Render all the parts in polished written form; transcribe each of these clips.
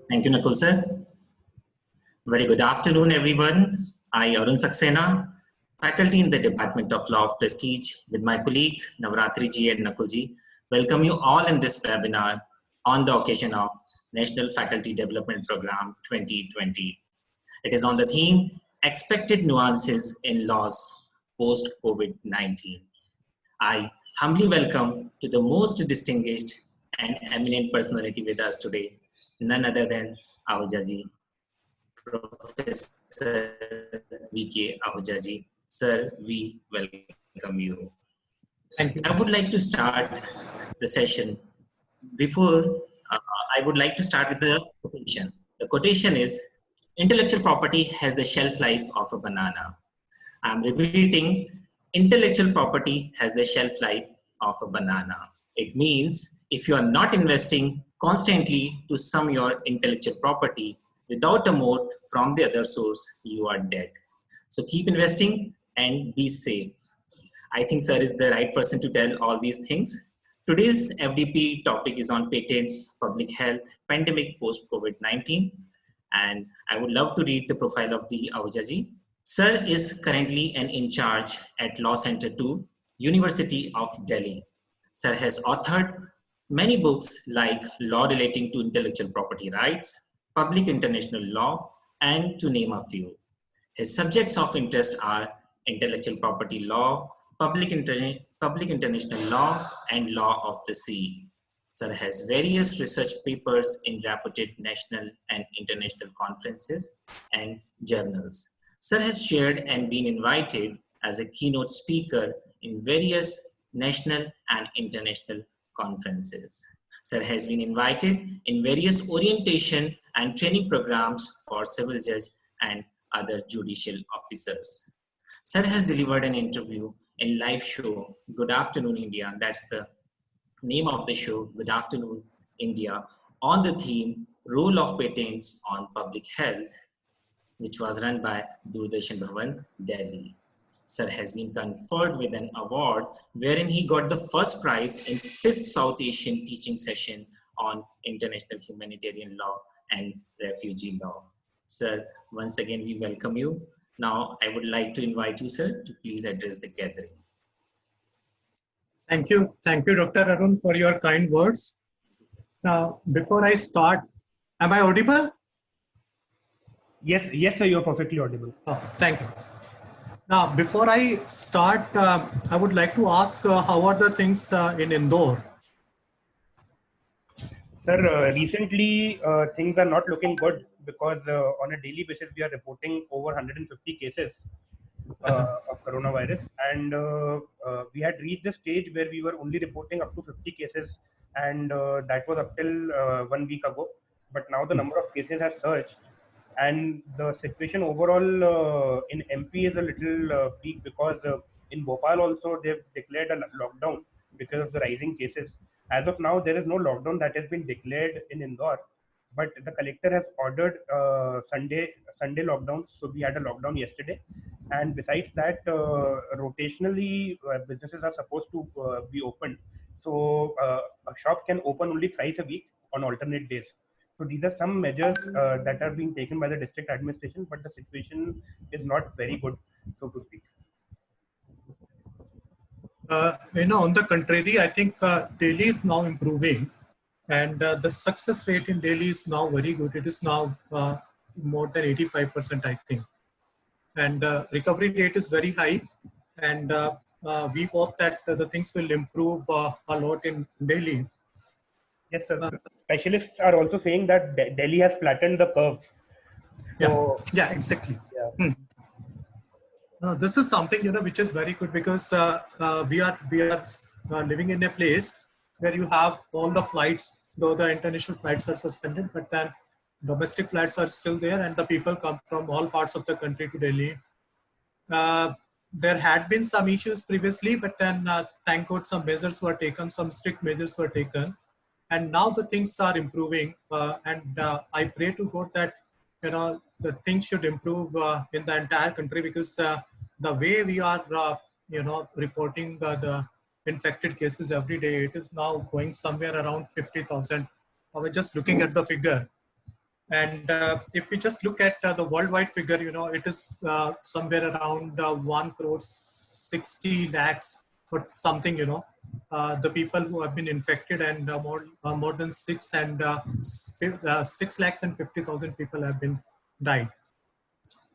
Thank you, Nakul sir. Very good afternoon, everyone. I, Arun Saxena, faculty in the Department of Law of Prestige, with my colleague Navratri ji and Nakul ji, welcome you all in this webinar on the occasion of National Faculty Development Program 2020. It is on the theme Expected Nuances in Laws Post-COVID-19. I humbly welcome to the most distinguished and eminent personality with us today, none other than Ahuja ji, Professor V.K. Ahuja ji. Sir, we welcome you. Thank you. I would like to start the session. Before, I would like to start with the quotation. The quotation is, intellectual property has the shelf life of a banana. I'm repeating, intellectual property has the shelf life of a banana. It means if you are not investing constantly to sum your intellectual property without a moat from the other source, you are dead. So keep investing and be safe. I think sir is the right person to tell all these things. Today's FDP topic is on patents, public health, pandemic post-COVID-19. And I would love to read the profile of the Ahuja ji. Sir is currently an in charge at Law Center 2, University of Delhi. Sir has authored many books like Law Relating to Intellectual Property Rights, Public International Law, and to name a few. His subjects of interest are intellectual property law, public international law, and law of the sea. Sir has various research papers in reputed national and international conferences and journals. Sir has shared and been invited as a keynote speaker in various national and international conferences. Sir has been invited in various orientation and training programs for civil judge and other judicial officers. Sir has delivered an interview in live show, Good Afternoon India, that's the name of the show, Good Afternoon India, on the theme Role of Patents on Public Health, which was run by Doordarshan Bhavan, Delhi. Sir has been conferred with an award wherein he got the first prize in 5th South Asian teaching session on international humanitarian law and refugee law. Sir, once again, we welcome you. Now, I would like to invite you, sir, to please address the gathering. Thank you. Thank you, Dr. Arun, for your kind words. Now, before I start, am I audible? Yes, sir, you're perfectly audible. Oh, thank you. Now, before I start, I would like to ask how are the things in Indore? Sir, recently things are not looking good because on a daily basis we are reporting over 150 cases of coronavirus, and we had reached the stage where we were only reporting up to 50 cases, and that was up till 1 week ago. But now the number of cases has surged, and the situation overall in MP is a little bleak because in Bhopal also they've declared a lockdown because of the rising cases. As of now, there is no lockdown that has been declared in Indore, but the collector has ordered Sunday lockdown. So we had a lockdown yesterday, and besides that, rotationally businesses are supposed to be open. So a shop can open only thrice a week on alternate days. So these are some measures that are being taken by the district administration, but the situation is not very good, so to speak. On the contrary, I think Delhi is now improving, and the success rate in Delhi is now very good. It is now more than 85%, I think. And recovery rate is very high, and we hope that the things will improve a lot in Delhi. Yes, sir. Specialists are also saying that Delhi has flattened the curve. So, yeah, exactly. Yeah. This is something which is very good because we are living in a place where you have all the flights, though the international flights are suspended, but then domestic flights are still there, and the people come from all parts of the country to Delhi. There had been some issues previously, but then thank God some measures were taken, some strict measures were taken, and now the things are improving. And I pray to God that the things should improve in the entire country, because the way we are reporting the infected cases every day, it is now going somewhere around 50,000. I was just looking at the figure. And if we just look at the worldwide figure, it is somewhere around 1 crore 60 lakhs or something, the people who have been infected, and more than 6 lakhs and 50,000 people have been died.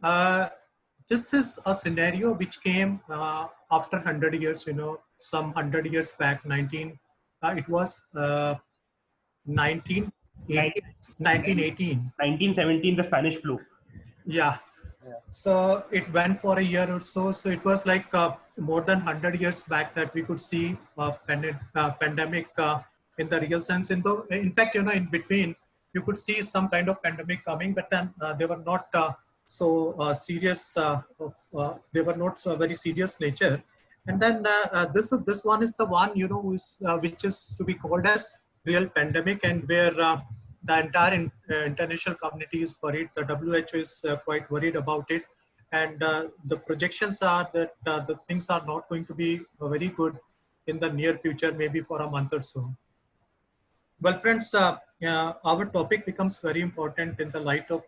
Uh, this is a scenario which came after 100 years, some 100 years back, it was 1918, 1918. 1917, the Spanish flu. Yeah. So it went for a year or so. So it was like more than 100 years back that we could see a pandemic in the real sense. In fact, in between, you could see some kind of pandemic coming, but then they were not so serious. They were not so very serious nature. And then this one is the one, which is to be called as real pandemic, and where the entire international community is worried. The WHO is quite worried about it, and the projections are that the things are not going to be very good in the near future, maybe for a month or so. Well, friends, our topic becomes very important in the light of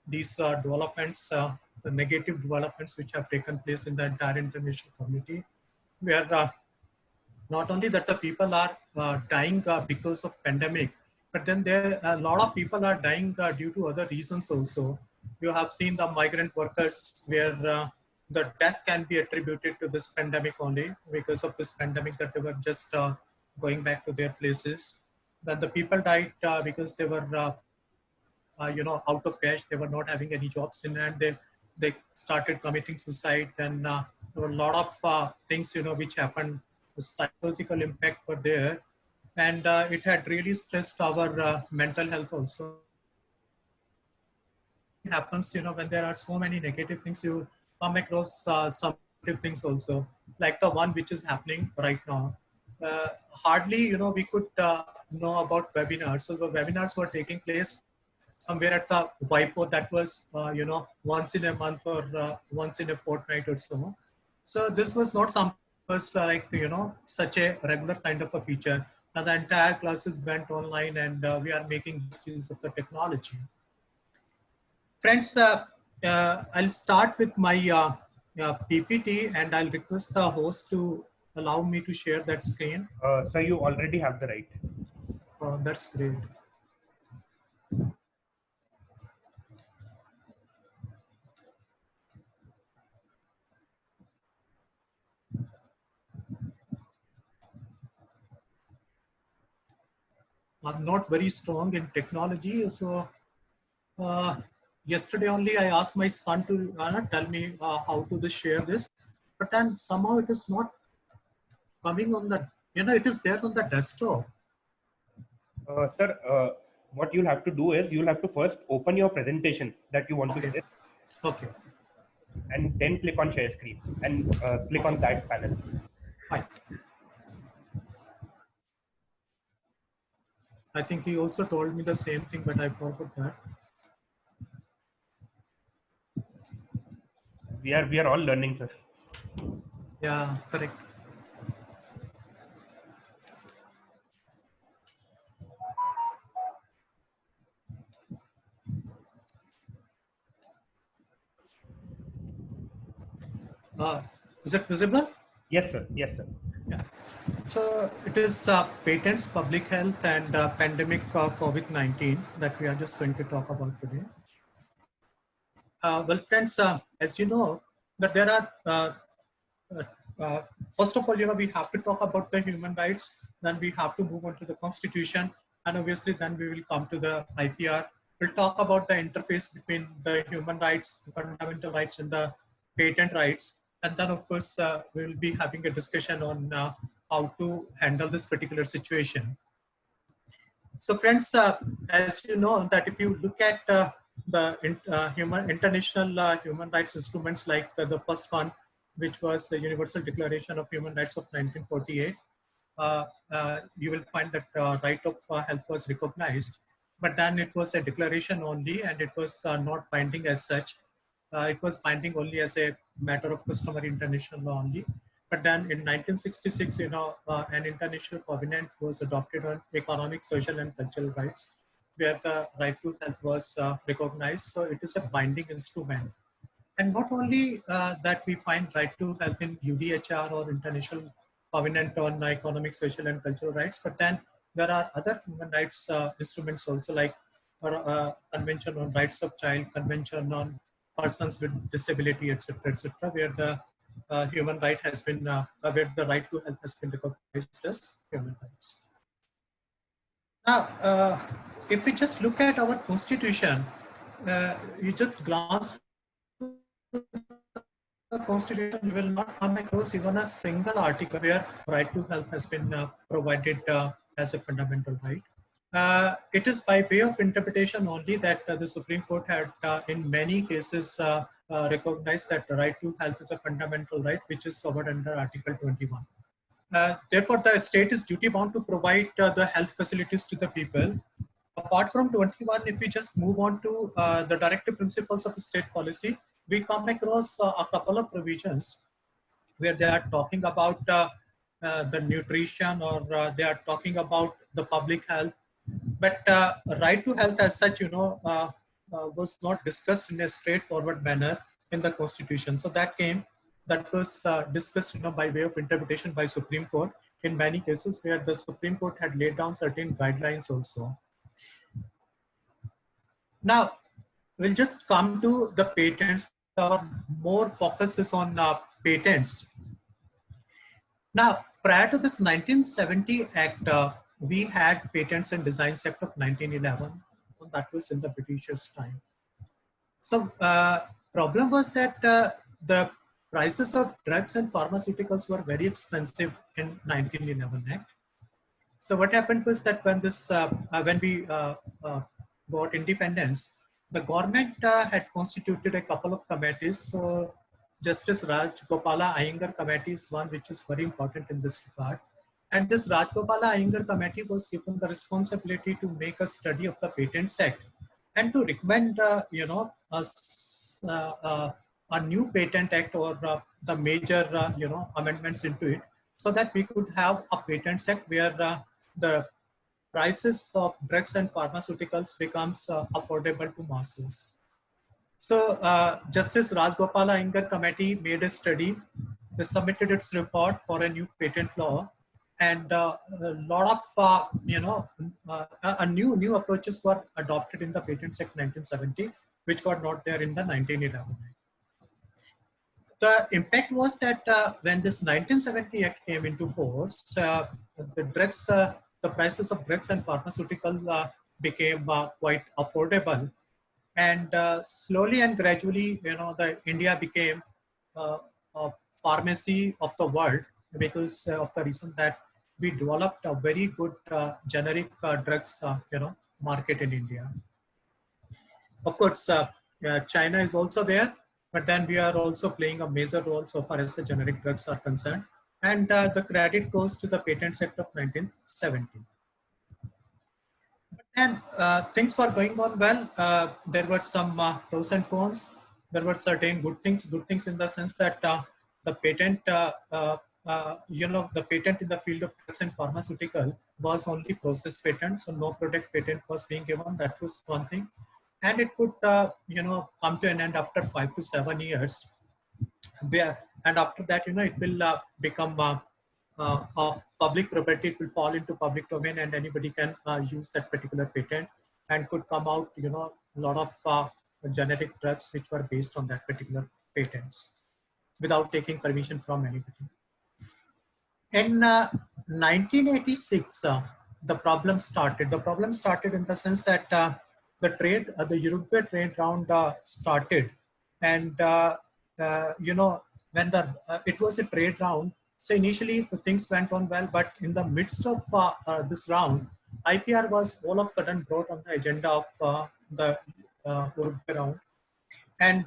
these developments, the negative developments which have taken place in the entire international community, where not only that the people are dying because of pandemic, but then a lot of people are dying due to other reasons also. You have seen the migrant workers, where the death can be attributed to this pandemic only, because of this pandemic, that they were just going back to their places. Then the people died because they were out of cash. They were not having any jobs in hand. They started committing suicide. And there were a lot of things which happened. The psychological impact were there, and it had really stressed our mental health also. It happens, when there are so many negative things, you come across some negative things also, like the one which is happening right now. Hardly, we could know about webinars. So the webinars were taking place somewhere at the WIPO, that was, once in a month or once in a fortnight or so. So this was not something was like, such a regular kind of a feature. Now the entire classes went online, and we are making use of the technology. Friends, I'll start with my PPT, and I'll request the host to allow me to share that screen. So you already have the right. That's great. I'm not very strong in technology, so yesterday only I asked my son to tell me how to share this, but then somehow it is not coming on the, it is there on the desktop. Sir, what you'll have to do is you'll have to first open your presentation that you want to share. Okay. And then click on share screen and click on that panel. Fine. I think he also told me the same thing, but I forgot that. We are all learning, sir. Yeah, correct. Is it visible? Yes, sir. Yes, sir. Yeah. So it is patents, public health, and pandemic COVID-19 that we are just going to talk about today. Well, friends, as you know, that there are, first of all, we have to talk about the human rights, then we have to move on to the constitution, and obviously then we will come to the IPR. We'll talk about the interface between the human rights, the fundamental rights, and the patent rights. And then, of course, we will be having a discussion on how to handle this particular situation. So, friends, as you know, that if you look at the international human rights instruments, like the first one, which was the Universal Declaration of Human Rights of 1948, you will find that right of health was recognized, but then it was a declaration only, and it was not binding as such. It was binding only as a matter of customary international law only. But then in 1966, an international covenant was adopted on economic, social, and cultural rights. where the right to health was recognized. So it is a binding instrument. And not only that we find right to health in UDHR or International Covenant on Economic, Social and Cultural Rights, but then there are other human rights instruments also, like Convention on Rights of Child, Convention on Persons with Disability, etc., where the human right has been, where the right to health has been recognized as human rights. Now, if we just look at our constitution, you just glance the constitution, you will not come across even a single article where right to health has been provided as a fundamental right. It is by way of interpretation only that the Supreme Court had in many cases recognized that the right to health is a fundamental right, which is covered under Article 21. Therefore, the state is duty bound to provide the health facilities to the people. Apart from 21, if we just move on to the directive principles of state policy, we come across a couple of provisions where they are talking about the nutrition, or they are talking about the public health. But right to health as such, was not discussed in a straightforward manner in the Constitution. So that was discussed, by way of interpretation by Supreme Court in many cases, where the Supreme Court had laid down certain guidelines also. Now, we'll just come to the patents. Our more focus is on patents. Now, prior to this 1970 Act, we had Patents and Designs Act of 1911. So that was in the Britishers' time. So, problem was that the prices of drugs and pharmaceuticals were very expensive in 1911 Act. So what happened was that when we got independence, the government had constituted a couple of committees. So Justice Rajgopala Iyengar Committee is one which is very important in this regard. And this Rajgopala Iyengar Committee was given the responsibility to make a study of the Patents Act and to recommend, a new Patent Act, or the major, amendments into it, so that we could have a Patents Act where the prices of drugs and pharmaceuticals becomes affordable to masses. So Justice Rajgopala Iyengar Committee made a study. They submitted its report for a new patent law, and a lot of new approaches were adopted in the Patents Act 1970, which were not there in the 1911 Act. The impact was that when this 1970 Act came into force, the prices of drugs and pharmaceuticals became quite affordable, and slowly and gradually, India became a pharmacy of the world, because of the reason that we developed a very good generic drugs, market in India. Of course, China is also there, but then we are also playing a major role so far as the generic drugs are concerned. And the credit goes to the Patents Act of 1970. But then things were going on well. There were some pros and cons. There were certain good things in the sense that the patent, the patent in the field of drugs and pharmaceutical was only process patent. So no product patent was being given. That was one thing. And it could, come to an end after 5 to 7 years. And after that, it will become a public property. It will fall into public domain, and anybody can use that particular patent, and could come out, a lot of generic drugs which were based on that particular patents without taking permission from anybody. In 1986, the problem started. The problem started in the sense that the Uruguay trade round started, and when it was a trade round, so initially the things went on well, but in the midst of this round, IPR was all of a sudden brought on the agenda of the Uruguay round, and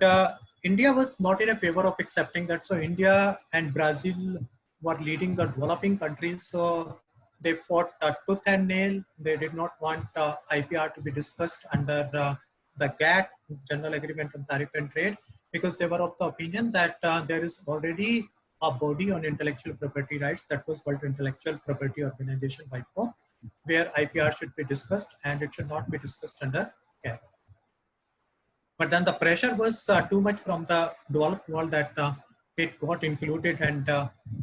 India was not in a favor of accepting that. So India and Brazil were leading the developing countries, so they fought tooth and nail. They did not want IPR to be discussed under the GATT, General Agreement on Tariff and Trade, because they were of the opinion that there is already a body on intellectual property rights that was called Intellectual Property Organization, WIPO, where IPR should be discussed and it should not be discussed under CAP. But then the pressure was too much from the developed world that it got included. And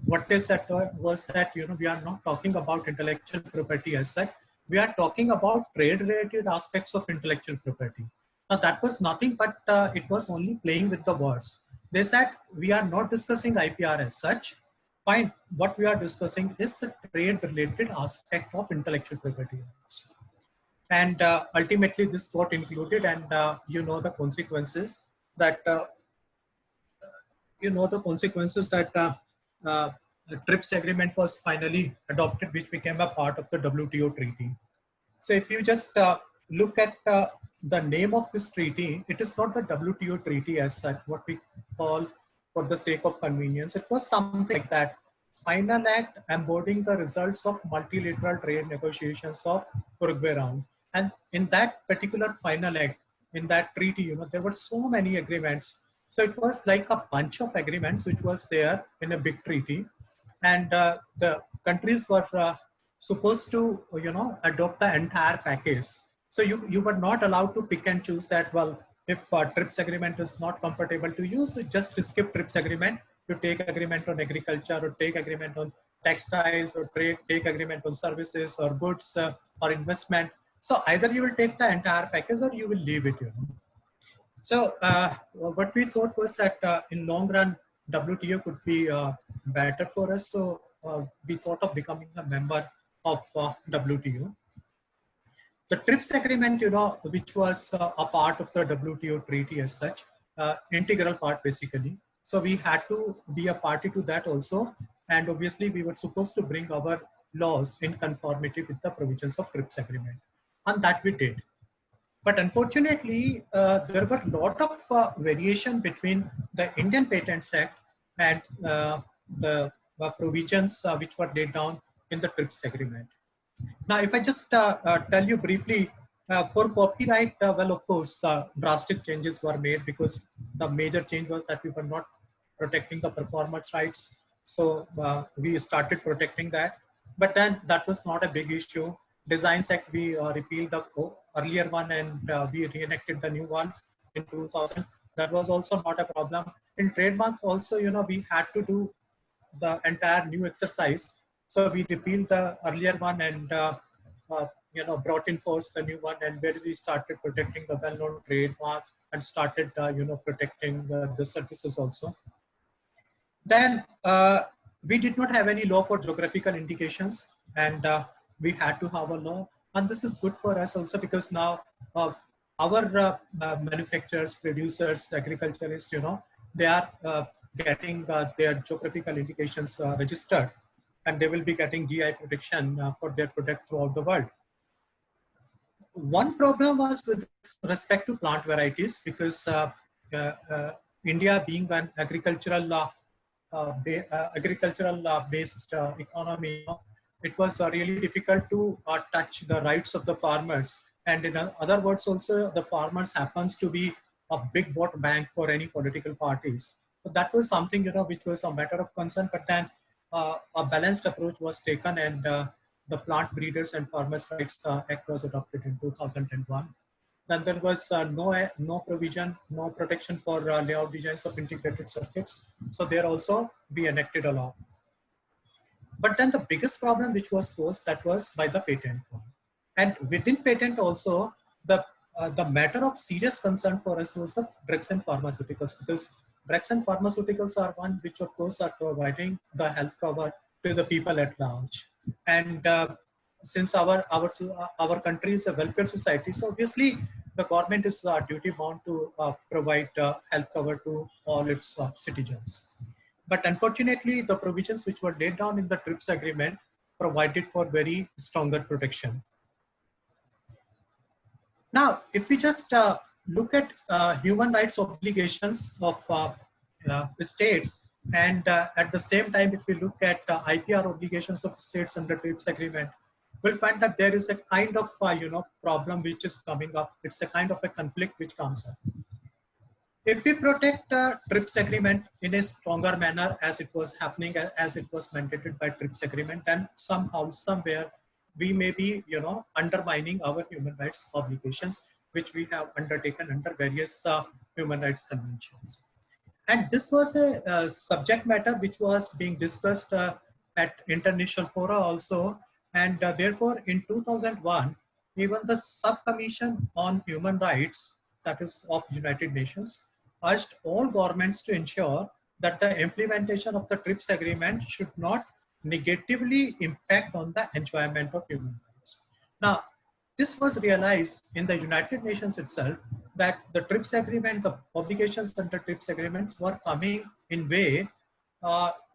what they said was that, we are not talking about intellectual property as such. We are talking about trade-related aspects of intellectual property. Now that was nothing, but it was only playing with the words. They said, we are not discussing IPR as such. Fine, what we are discussing is the trade-related aspect of intellectual property. And ultimately this got included, and the consequences that the TRIPS agreement was finally adopted, which became a part of the WTO treaty. So if you just look at the name of this treaty, it is not the WTO treaty as such, what we call for the sake of convenience. It was something like that. Final act embodying the results of multilateral trade negotiations of Uruguay round. And in that particular final act, in that treaty, there were so many agreements. So it was like a bunch of agreements which was there in a big treaty. And the countries were supposed to, adopt the entire package. So you were not allowed to pick and choose that, well, if TRIPS agreement is not comfortable to use, just skip TRIPS agreement. You take agreement on agriculture, or take agreement on textiles, or take agreement on services or goods or investment. So either you will take the entire package or you will leave it. So what we thought was that in long run, WTO could be better for us. So we thought of becoming a member of WTO. The TRIPS agreement, which was a part of the WTO treaty as such, integral part basically. So we had to be a party to that also. And obviously we were supposed to bring our laws in conformity with the provisions of TRIPS agreement. And that we did. But unfortunately, there were a lot of variation between the Indian Patents Act and the provisions which were laid down in the TRIPS agreement. Now, if I just tell you briefly, for copyright, well, of course, drastic changes were made, because the major change was that we were not protecting the performers' rights. So we started protecting that. But then that was not a big issue. Designs Act, we repealed the earlier one, and we reenacted the new one in 2000. That was also not a problem. In trademark also, we had to do the entire new exercise. So we repealed the earlier one and brought in force the new one, and where we started protecting the well-known trademark and started protecting the services also. Then we did not have any law for geographical indications, and we had to have a law. And this is good for us also, because now our manufacturers, producers, agriculturists, they are getting their geographical indications registered, and they will be getting GI protection for their product throughout the world. One problem was with respect to plant varieties, because India being an agricultural based economy, it was really difficult to touch the rights of the farmers. And in other words, also the farmers happens to be a big vote bank for any political parties. So that was something, which was a matter of concern. But then a balanced approach was taken, and the Plant Breeders and Farmers' Rights Act was adopted in 2001. Then there was no provision, no protection for layout designs of integrated circuits. So there also we enacted a law. But then the biggest problem which was posed, that was by the patent form. And within patent also, the matter of serious concern for us was the drugs and pharmaceuticals, because drugs and pharmaceuticals are one which of course are providing the health cover to the people at large. And since our country is a welfare society, so obviously the government is duty bound to provide health cover to all its citizens. But unfortunately, the provisions which were laid down in the TRIPS agreement provided for very stronger protection. Now, if we just look at human rights obligations of states, and at the same time, if we look at IPR obligations of states under TRIPS agreement, we'll find that there is a kind of problem which is coming up. It's a kind of a conflict which comes up. If we protect TRIPS agreement in a stronger manner, as it was happening, as it was mandated by TRIPS agreement, then somehow, somewhere, we may be, undermining our human rights obligations, which we have undertaken under various human rights conventions. And this was a subject matter which was being discussed at international fora also. And therefore, in 2001, even the subcommission on human rights, that is of United Nations, urged all governments to ensure that the implementation of the TRIPS agreement should not negatively impact on the enjoyment of human rights. Now, this was realized in the United Nations itself, that the TRIPS agreement, the obligations under TRIPS agreements were coming in way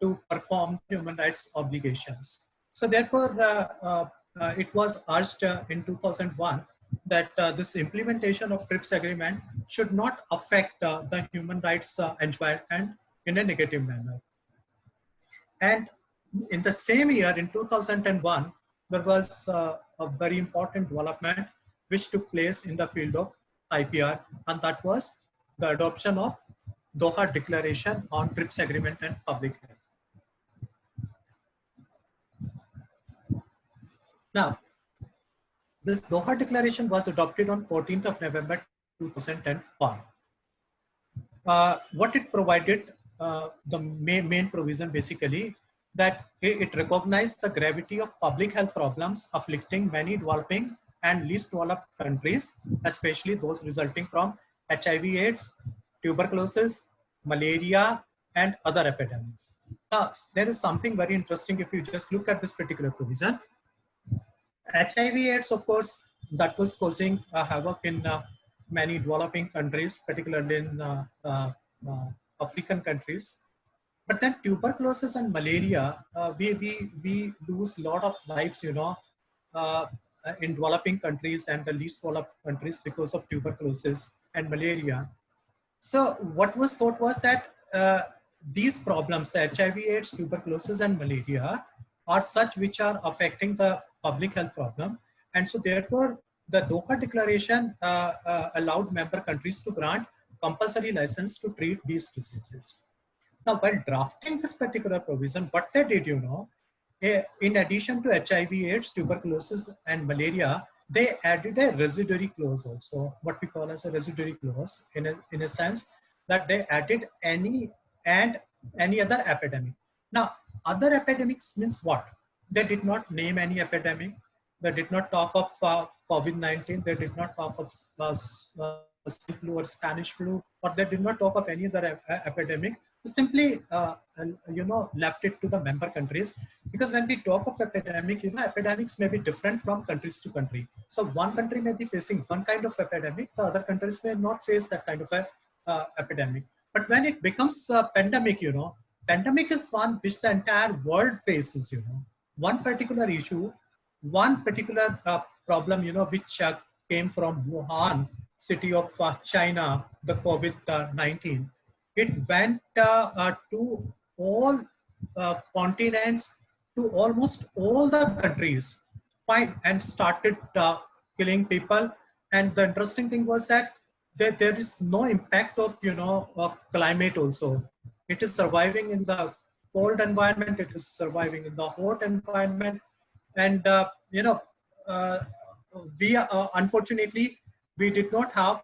to perform human rights obligations. So therefore, it was urged in 2001 that this implementation of TRIPS agreement should not affect the human rights enjoyment in a negative manner. And in the same year, in 2001, there was a very important development which took place in the field of IPR, and that was the adoption of Doha Declaration on TRIPS Agreement and Public Health. Now, this Doha Declaration was adopted on 14th of November 2001. What it provided, the main provision basically, that it recognized the gravity of public health problems afflicting many developing and least developed countries, especially those resulting from HIV/AIDS, tuberculosis, malaria, and other epidemics. Now, there is something very interesting if you just look at this particular provision. HIV/AIDS, of course, that was causing havoc in many developing countries, particularly in African countries. But then tuberculosis and malaria, we lose a lot of lives, in developing countries and the least developed countries because of tuberculosis and malaria. So what was thought was that these problems, the HIV/AIDS, tuberculosis, and malaria, are such which are affecting the public health problem. And so therefore, the Doha Declaration allowed member countries to grant compulsory license to treat these diseases. Now, while drafting this particular provision, what they did, in addition to HIV/AIDS, tuberculosis, and malaria, they added a residuary clause also, what we call as a residuary clause, in a sense that they added any other epidemic. Now, other epidemics means what? They did not name any epidemic. They did not talk of COVID-19. They did not talk of flu or Spanish flu, or they did not talk of any other epidemic. Simply, left it to the member countries, because when we talk of epidemic, epidemics may be different from countries to country. So one country may be facing one kind of epidemic, the other countries may not face that kind of a epidemic. But when it becomes a pandemic, pandemic is one which the entire world faces. One particular issue, one particular problem, which came from Wuhan, city of China, the COVID-19. It went to all continents, to almost all the countries, fine, and started killing people. And the interesting thing was that there is no impact of climate also. It is surviving in the cold environment. It is surviving in the hot environment, and we unfortunately we did not have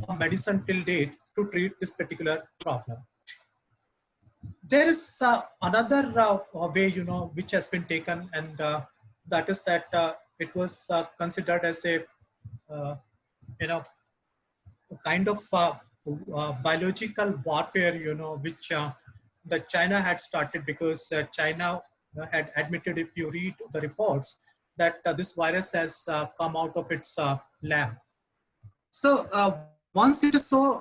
a medicine till date to treat this particular problem. There is another way, which has been taken, and that is that it was considered as a, kind of biological warfare, which the China had started, because China had admitted, if you read the reports, that this virus has come out of its lab. So once it is so,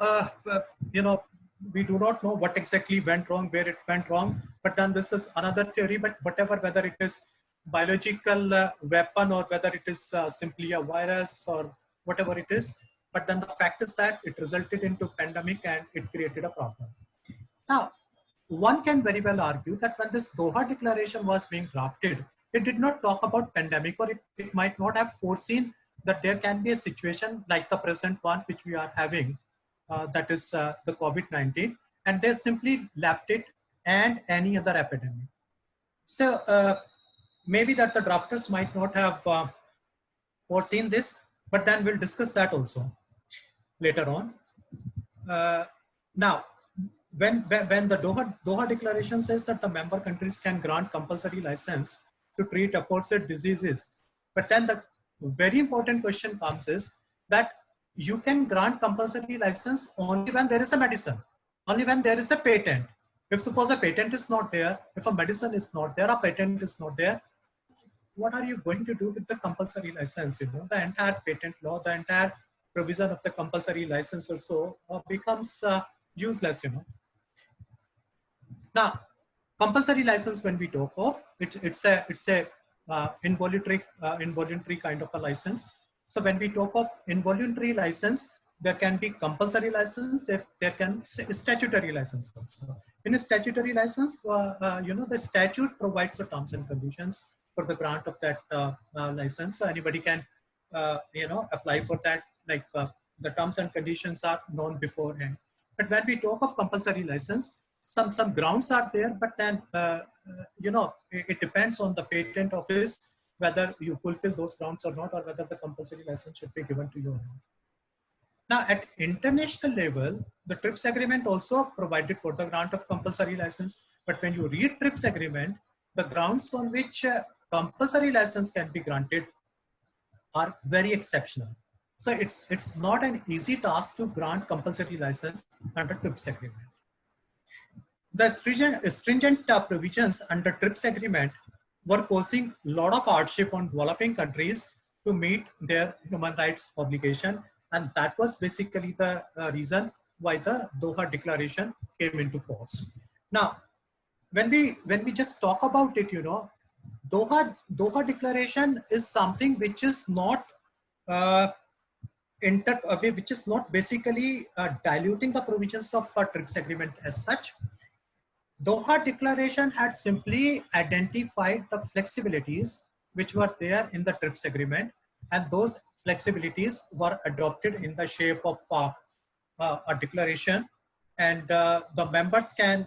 we do not know what exactly went wrong, where it went wrong, but then this is another theory. But whether it is biological weapon or whether it is simply a virus or whatever it is, but then the fact is that it resulted into pandemic and it created a problem. Now, one can very well argue that when this Doha Declaration was being drafted, it did not talk about pandemic, or it might not have foreseen that there can be a situation like the present one which we are having, that is the COVID-19, and they simply left it and any other epidemic. So maybe that the drafters might not have foreseen this, but then we'll discuss that also later on. Now, when the Doha Declaration says that the member countries can grant compulsory license to treat aforesaid diseases, but then the very important question comes is that you can grant compulsory license only when there is a medicine, only when there is a patent. If suppose a patent is not there, if a medicine is not there, a patent is not there, what are you going to do with the compulsory license? You know, the entire patent law, the entire provision of the compulsory license also becomes useless, you know. Now, compulsory license, when we talk of, it's a involuntary kind of a license. So when we talk of involuntary license, there can be compulsory license, there can be statutory license also. In a statutory license, you know, the statute provides the terms and conditions for the grant of that license. So anybody can, you know, apply for that, like the terms and conditions are known beforehand. But when we talk of compulsory license, some grounds are there, but then, you know, it depends on the patent office whether you fulfill those grounds or not, or whether the compulsory license should be given to you or not. Now, at international level, the TRIPS agreement also provided for the grant of compulsory license. But when you read TRIPS agreement, the grounds on which compulsory license can be granted are very exceptional. So it's not an easy task to grant compulsory license under TRIPS agreement. The stringent provisions under TRIPS agreement were causing a lot of hardship on developing countries to meet their human rights obligation. And that was basically the reason why the Doha Declaration came into force. Now, when we just talk about it, you know, Doha Declaration is something which is not which is not basically diluting the provisions of TRIPS agreement as such. Doha Declaration had simply identified the flexibilities which were there in the TRIPS agreement, and those flexibilities were adopted in the shape of a declaration, and the members can,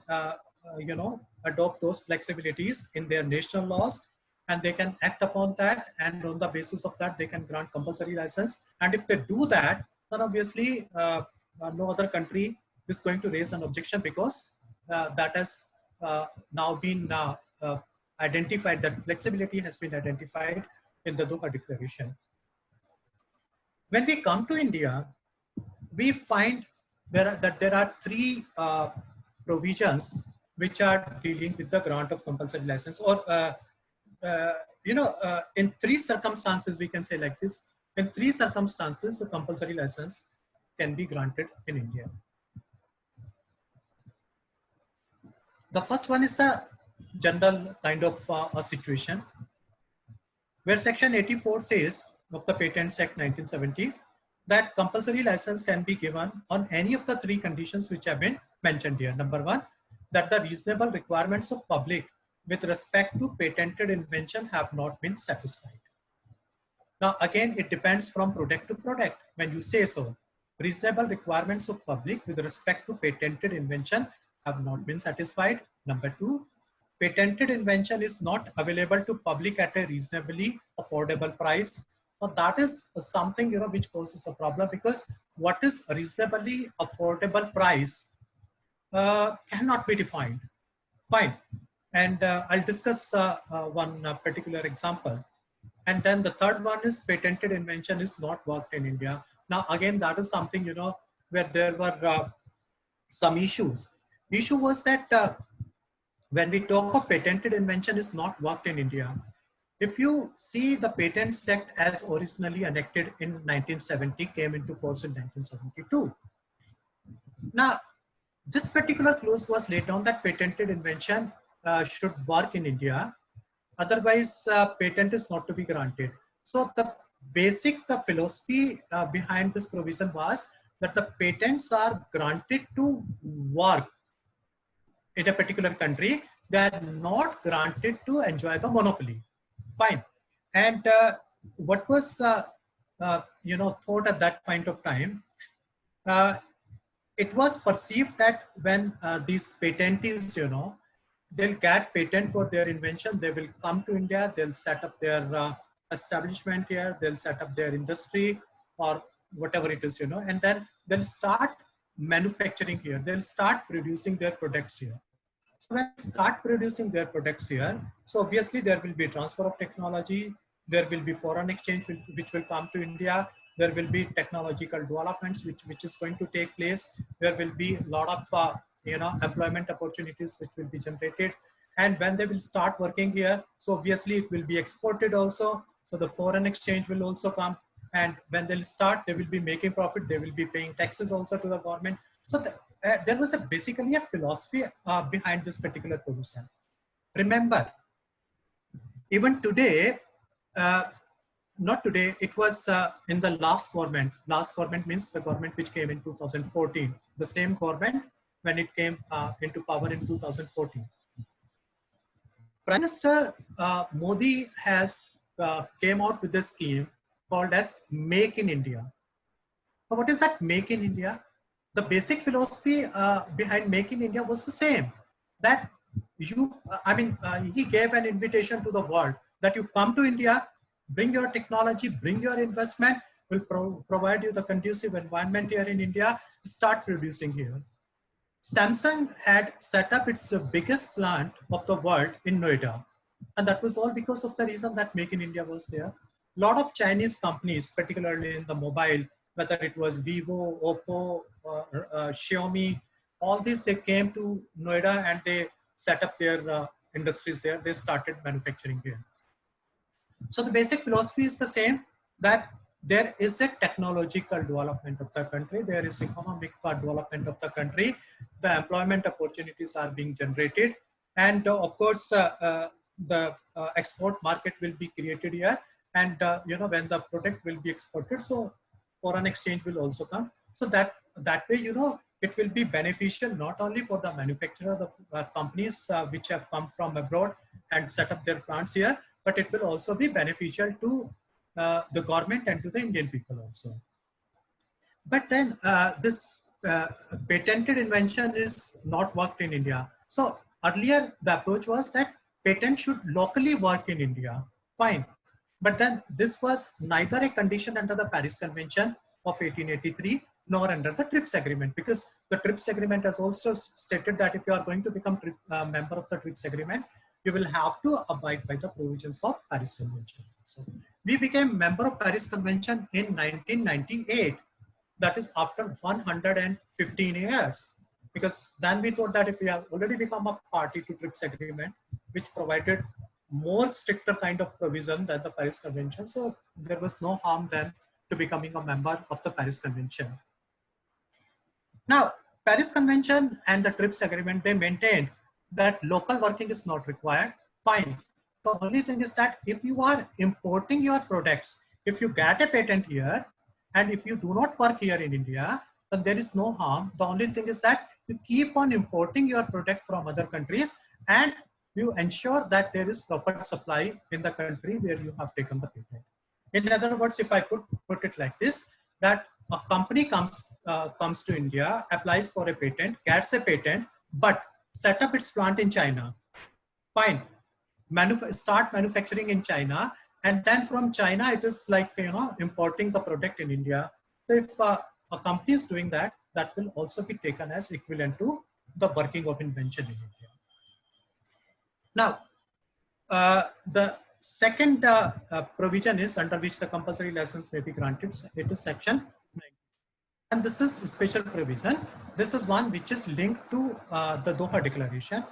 you know, adopt those flexibilities in their national laws, and they can act upon that, and on the basis of that, they can grant compulsory license. And if they do that, then obviously no other country is going to raise an objection, because that has now been identified, that flexibility has been identified in the Doha Declaration. When we come to India, we find that there are three provisions which are dealing with the grant of compulsory license, or you know, in three circumstances, we can say like this. In three circumstances, the compulsory license can be granted in India. The first one is the general kind of a situation where Section 84 says of the Patents Act 1970 that compulsory license can be given on any of the three conditions which have been mentioned here. Number one, that the reasonable requirements of public with respect to patented invention have not been satisfied. Now, again, it depends from product to product. When you say so, reasonable requirements of public with respect to patented invention have not been satisfied. Number two, patented invention is not available to public at a reasonably affordable price. Now, that is something, you know, which causes a problem, because what is a reasonably affordable price cannot be defined. Fine. And I'll discuss one particular example. And then the third one is patented invention is not worked in India. Now, again, that is something, you know, where there were some issues. The issue was that when we talk of patented invention is not worked in India, if you see the Patents Act as originally enacted in 1970, came into force in 1972. Now, this particular clause was laid down that patented invention should work in India, otherwise patent is not to be granted. So the basic philosophy behind this provision was that the patents are granted to work in a particular country, they are not granted to enjoy the monopoly. Fine. And what was you know, thought at that point of time, it was perceived that when these patentees, you know, they'll get patent for their invention. They will come to India. They'll set up their establishment here. They'll set up their industry or whatever it is, and then they'll start manufacturing here. They'll start producing their products here. So when they start producing their products here, so obviously there will be transfer of technology. There will be foreign exchange which will come to India. There will be technological developments which is going to take place. There will be a lot of employment opportunities which will be generated. And when they will start working here, so obviously it will be exported also. So the foreign exchange will also come. And when they'll start, they will be making profit. They will be paying taxes also to the government. So there was basically a philosophy behind this particular provision. Remember, even today, not today, it was in the last government. Last government means the government which came in 2014. The same government when it came into power in 2014. Prime Minister Modi has came out with a scheme called as Make in India. So what is that Make in India? The basic philosophy behind Make in India was the same. That he gave an invitation to the world that you come to India, bring your technology, bring your investment, will provide you the conducive environment here in India, start producing here. Samsung had set up its biggest plant of the world in Noida. And that was all because of the reason that Make in India was there. A lot of Chinese companies, particularly in the mobile, whether it was Vivo, Oppo, Xiaomi, all these, they came to Noida and they set up their industries there. They started manufacturing here. So the basic philosophy is the same, that there is a technological development of the country. There is economic development of the country. The employment opportunities are being generated. And of course, the export market will be created here. And when the product will be exported, so foreign exchange will also come. So that way, it will be beneficial not only for the manufacturer, the companies which have come from abroad and set up their plants here, but it will also be beneficial to the government and to the Indian people also. But then this patented invention is not worked in India. So earlier the approach was that patent should locally work in India. Fine. But then this was neither a condition under the Paris Convention of 1883 nor under the TRIPS agreement, because the TRIPS agreement has also stated that if you are going to become a member of the TRIPS agreement, you will have to abide by the provisions of Paris Convention. So we became member of Paris Convention in 1998. That is after 115 years. Because then we thought that if we have already become a party to TRIPS agreement, which provided more stricter kind of provision than the Paris Convention, so there was no harm then to becoming a member of the Paris Convention. Now, Paris Convention and the TRIPS agreement, they maintained that local working is not required. Fine. The only thing is that if you are importing your products, if you get a patent here, and if you do not work here in India, then there is no harm. The only thing is that you keep on importing your product from other countries and you ensure that there is proper supply in the country where you have taken the patent. In other words, if I could put it like this, that a company comes to India, applies for a patent, gets a patent, but set up its plant in China. Fine. Start manufacturing in China, and then from China it is like importing the product in India. So if a company is doing that, that will also be taken as equivalent to the working of invention in India. Now, the second provision is under which the compulsory license may be granted. It is section 9. And this is a special provision. This is one which is linked to the Doha Declaration,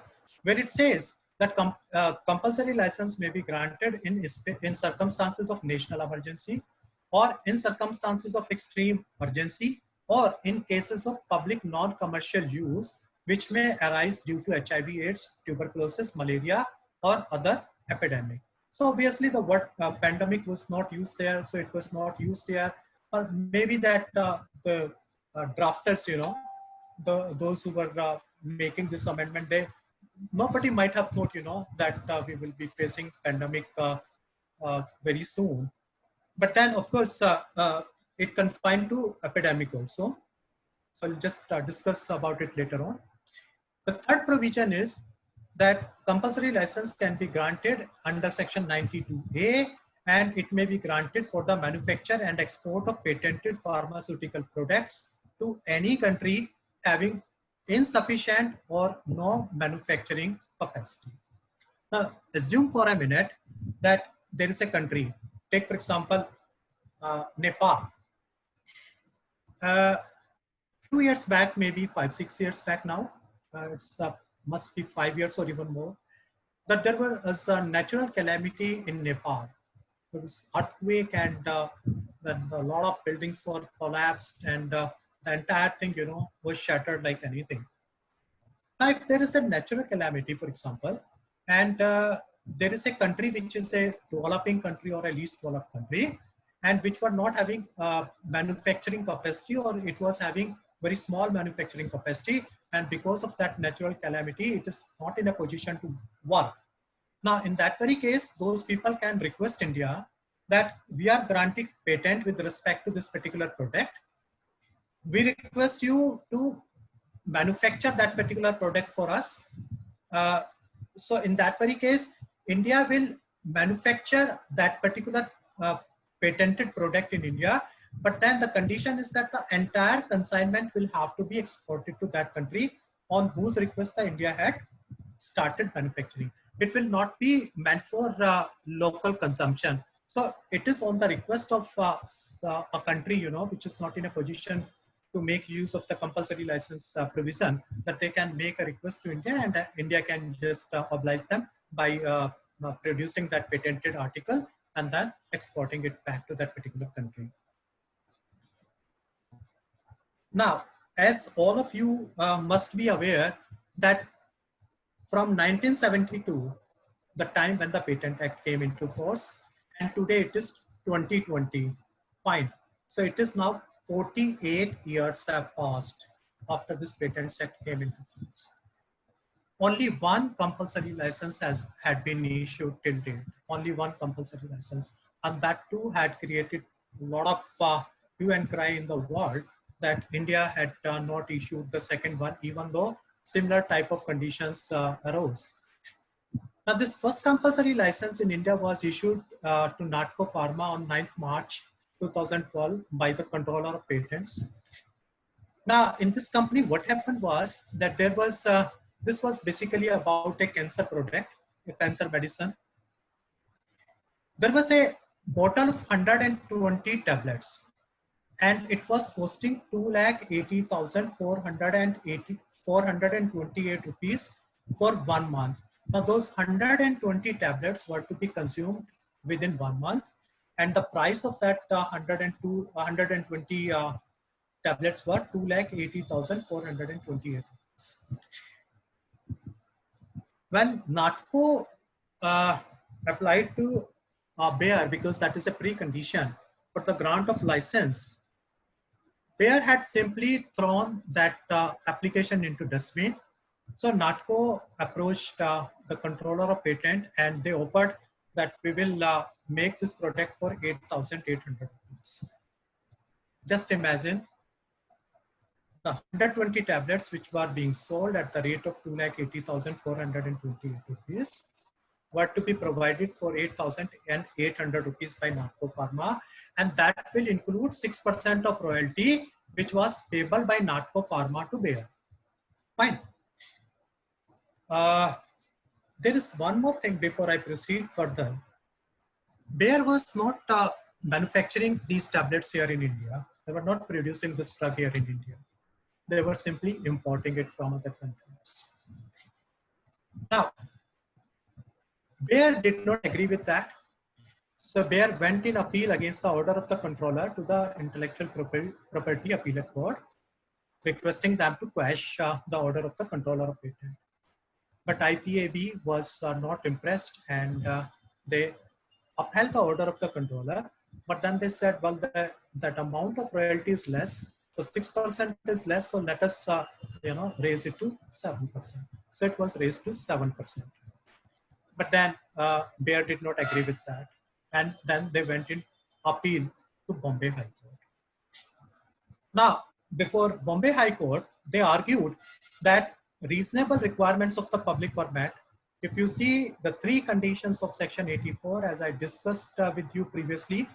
where it says that compulsory license may be granted in circumstances of national emergency, or in circumstances of extreme urgency, or in cases of public non-commercial use which may arise due to HIV/AIDS, tuberculosis, malaria, or other epidemic. So obviously the word pandemic was not used there, so it was not used here. Or maybe that the drafters, those who were making this amendment, nobody might have thought, that we will be facing pandemic very soon. But then, of course, it confined to epidemic also. So I'll just discuss about it later on. The third provision is that compulsory license can be granted under section 92A, and it may be granted for the manufacture and export of patented pharmaceutical products to any country having insufficient or no manufacturing capacity. Now, assume for a minute that there is a country, take for example, Nepal. Few years back, maybe 5-6 years back now, it's must be 5 years or even more, that there was a natural calamity in Nepal. There was earthquake, and then a lot of buildings were collapsed, and the entire thing, you know, was shattered like anything. Now, if there is a natural calamity, for example, and there is a country which is a developing country or a least developed country, and which were not having manufacturing capacity, or it was having very small manufacturing capacity, and because of that natural calamity, it is not in a position to work. Now, in that very case, those people can request India that we are granting patent with respect to this particular product. We request you to manufacture that particular product for us. So in that very case, India will manufacture that particular patented product in India, but then the condition is that the entire consignment will have to be exported to that country on whose request the India had started manufacturing. It will not be meant for local consumption. So it is on the request of a country, you know, which is not in a position to make use of the compulsory license provision, that they can make a request to India, and India can just oblige them by producing that patented article and then exporting it back to that particular country. Now, as all of you must be aware that from 1972, the time when the Patent Act came into force, and today it is 2020, fine. So it is now 48 years have passed after this Patent Act came into force. Only one compulsory license had been issued till date. Only one compulsory license, and that too had created a lot of hue and cry in the world that India had not issued the second one, even though similar type of conditions arose. Now, this first compulsory license in India was issued to Natco Pharma on 9th March 2012 by the Controller of Patents. Now, in this company, what happened was that there was, this was basically about a cancer product, a cancer medicine. There was a bottle of 120 tablets, and it was costing 2,80,428 rupees for 1 month. Now, those 120 tablets were to be consumed within 1 month, and the price of that 120 tablets were 2,80,428 rupees. When Natco applied to Bayer, because that is a precondition for the grant of license, Bayer had simply thrown that application into dustbin. So Natco approached the Controller of Patent, and they offered that we will make this product for 8,800 rupees. Just imagine the 120 tablets which were being sold at the rate of 2,80,428 rupees were to be provided for 8,800 rupees by Natco Pharma, and that will include 6% of royalty which was payable by Natco Pharma to Bayer. Fine. There is one more thing before I proceed further. Bayer was not manufacturing these tablets here in India. They were not producing this drug here in India. They were simply importing it from other countries. Now, Bayer did not agree with that. So Bayer went in appeal against the order of the controller to the Intellectual Property Appellate Court, requesting them to quash the order of the Controller of Patent. But IPAB was not impressed, and they upheld the order of the controller. But then they said, well, that amount of royalty is less, so 6% is less, so let us raise it to 7%. So it was raised to 7%. But then Bayer did not agree with that, and then they went in appeal to Bombay High Court. Now, before Bombay High Court, they argued that reasonable requirements of the public were met, if you see the three conditions of Section 84, as I discussed with you previously,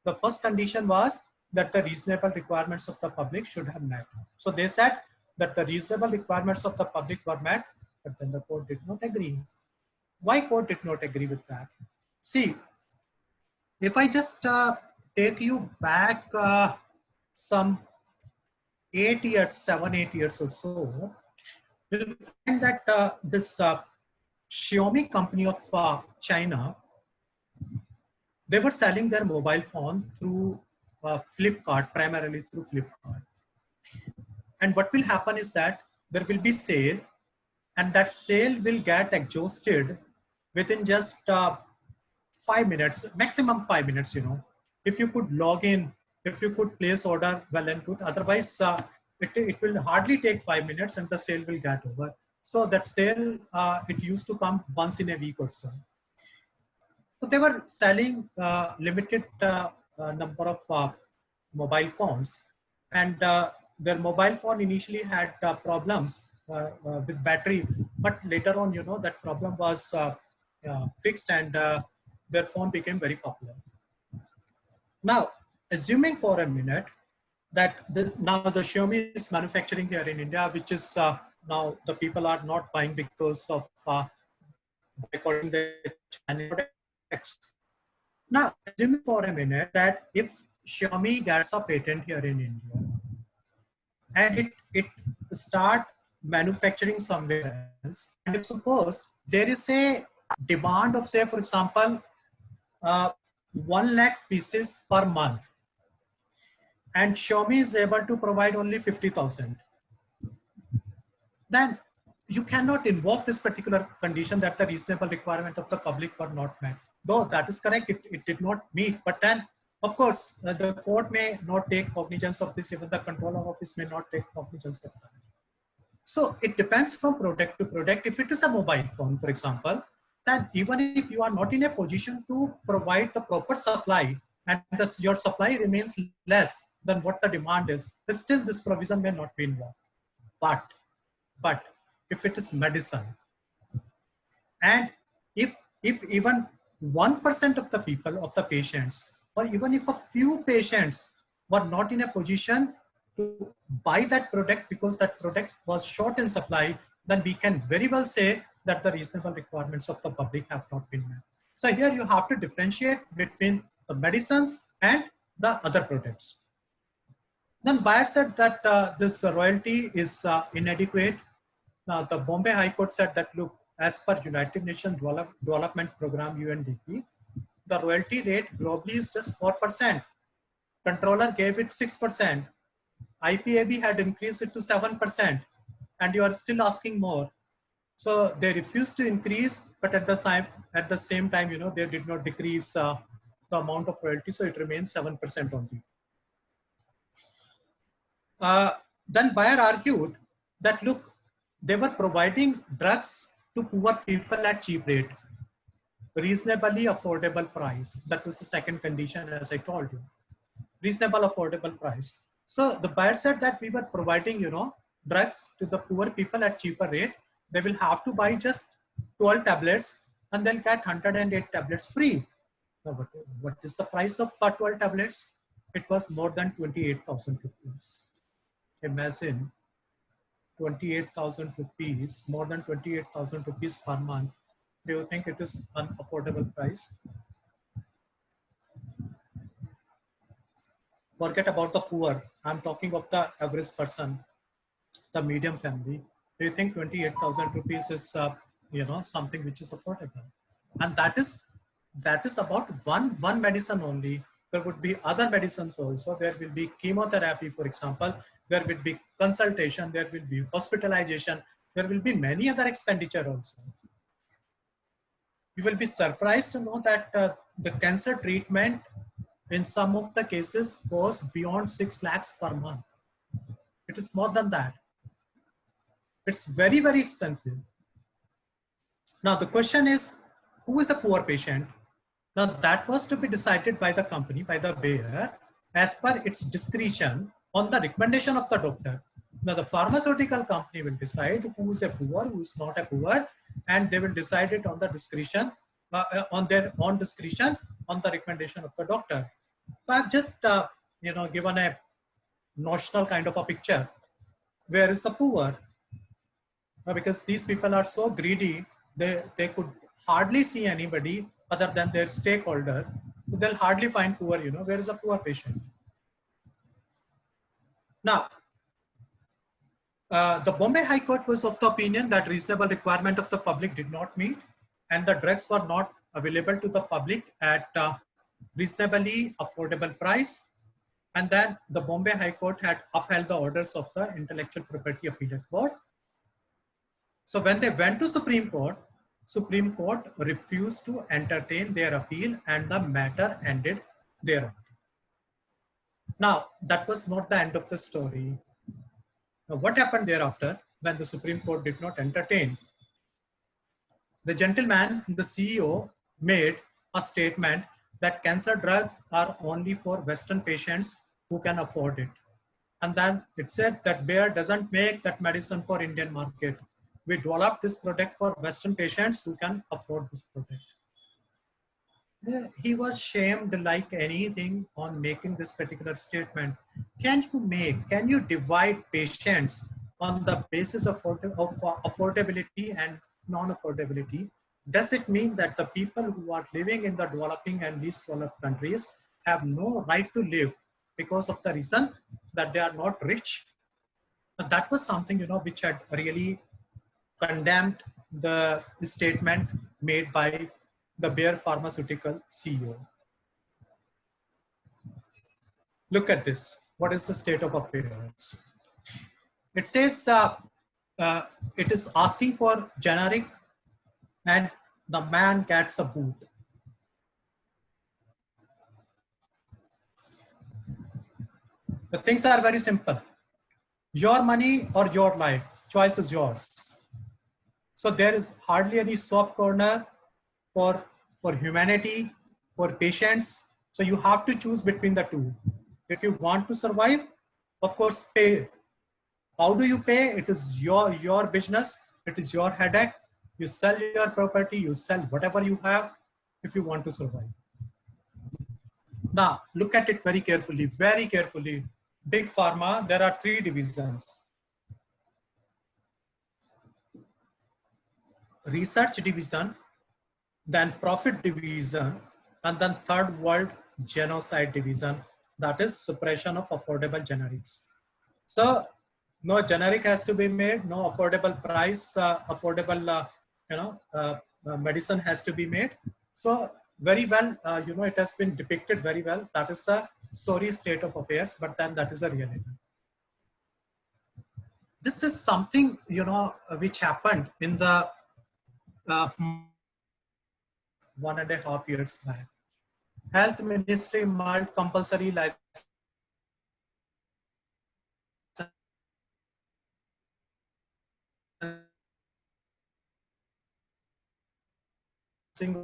the first condition was that the reasonable requirements of the public should have met. So they said that the reasonable requirements of the public were met, but then the court did not agree. Why court did not agree with that? See, if I just take you back some 8 years, 7, 8 years or so, you'll find that this Xiaomi company of China, they were selling their mobile phone through Flipkart, primarily through Flipkart. And what will happen is that there will be sale, and that sale will get exhausted within just 5 minutes, maximum 5 minutes, you know. If you could log in, if you could place order, well and good. Otherwise, it will hardly take 5 minutes and the sale will get over. So that sale, it used to come once in a week or so. So they were selling limited number of mobile phones, and their mobile phone initially had problems with battery, but later on, you know, that problem was fixed, and their phone became very popular. Now, assuming for a minute that now the Xiaomi is manufacturing here in India, which is now the people are not buying because of according to the Chinese products. Now, assuming for a minute that if Xiaomi gets a patent here in India and it start manufacturing somewhere else, and if suppose there is a demand of, say, for example, 1 lakh pieces per month, and Xiaomi is able to provide only 50,000, then you cannot invoke this particular condition that the reasonable requirement of the public were not met. Though that is correct, it did not meet, but then of course the court may not take cognizance of this, even the controller office may not take cognizance of that. So it depends from product to product. If it is a mobile phone, for example, then even if you are not in a position to provide the proper supply and your supply remains less than what the demand is, still this provision may not be invoked. But if it is medicine, and if even 1% of the people, of the patients, or even if a few patients were not in a position to buy that product because that product was short in supply, then we can very well say that the reasonable requirements of the public have not been met. So here you have to differentiate between the medicines and the other products. Then buyer said that this royalty is inadequate. Now the Bombay High Court said that, look, as per United Nations Development Program, UNDP, the royalty rate globally is just 4%. Controller gave it 6%. IPAB had increased it to 7%, and you are still asking more. So they refused to increase, but at the same time, you know, they did not decrease the amount of royalty, so it remains 7% only. Then buyer argued that, look, they were providing drugs to poor people at cheap rate, reasonably affordable price. That was the second condition, as I told you, reasonable affordable price. So the buyer said that we were providing, you know, drugs to the poor people at cheaper rate. They will have to buy just 12 tablets and they'll get 108 tablets free. Now, what is the price of 12 tablets? It was more than 28,000 rupees. Imagine 28,000 rupees, more than 28,000 rupees per month. Do you think it is an affordable price? Forget about the poor. I'm talking of the average person, the medium family. Do you think 28,000 rupees is, you know, something which is affordable? And that is about one medicine only. There would be other medicines also. There will be chemotherapy, for example. There will be consultation. There will be hospitalization. There will be many other expenditure also. You will be surprised to know that the cancer treatment in some of the cases goes beyond 6 lakhs per month. It is more than that. It's very, very expensive. Now the question is, who is a poor patient? Now that was to be decided by the company, by the Bayer, as per its discretion on the recommendation of the doctor. Now the pharmaceutical company will decide who is a poor, who is not a poor, and they will decide it on the discretion, on their own discretion, on the recommendation of the doctor. So I've just given a notional kind of a picture. Where is the poor? Because these people are so greedy, they could hardly see anybody other than their stakeholder. So they'll hardly find poor, where is a poor patient? Now, the Bombay High Court was of the opinion that reasonable requirement of the public did not meet, and the drugs were not available to the public at reasonably affordable price. And then the Bombay High Court had upheld the orders of the Intellectual Property Appellate Board. So when they went to Supreme Court refused to entertain their appeal, and the matter ended there. Now, that was not the end of the story. Now, what happened thereafter when the Supreme Court did not entertain? The gentleman, the CEO, made a statement that cancer drugs are only for Western patients who can afford it. And then it said that Bayer doesn't make that medicine for Indian market. We developed this product for Western patients who can afford this product. He was shamed like anything on making this particular statement. Can you divide patients on the basis of affordability and non-affordability? Does it mean that the people who are living in the developing and least developed countries have no right to live because of the reason that they are not rich? But that was something, which had really condemned the statement made by the Bayer Pharmaceutical CEO. Look at this. What is the state of affairs? It says it is asking for generic, and the man gets a boot. The things are very simple. Your money or your life, choice is yours. So there is hardly any soft corner for humanity, for patients. So you have to choose between the two. If you want to survive, of course, pay. How do you pay? It is your business. It is your headache. You sell your property, you sell whatever you have if you want to survive. Now, look at it very carefully, very carefully. Big Pharma, there are 3 divisions. Research division, then profit division, and then third world genocide division, that is suppression of affordable generics. So no generic has to be made, no affordable price, medicine has to be made. So very well, it has been depicted very well. That is the sorry state of affairs, but then that is a reality. This is something, which happened in the 1.5 years back. Health Ministry might compulsory licensing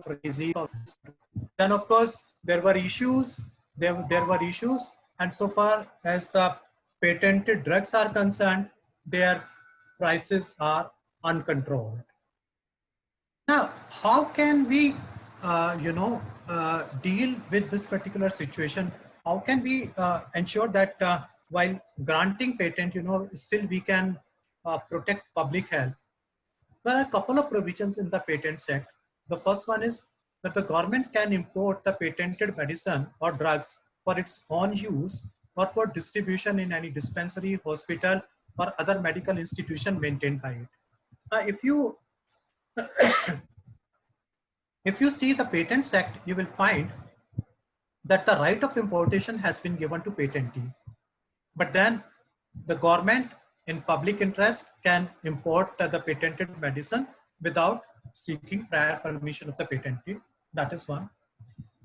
crazy. Then of course there were issues. There were issues, and so far as the patented drugs are concerned, their prices are uncontrolled. Now, how can we, deal with this particular situation? How can we ensure that while granting patent, still we can protect public health? There are a couple of provisions in the Patents Act. The first one is that the government can import the patented medicine or drugs for its own use or for distribution in any dispensary, hospital, or other medical institution maintained by it. If you see the Patents Act, you will find that the right of importation has been given to patentee. But then the government in public interest can import the patented medicine without seeking prior permission of the patentee. That is one.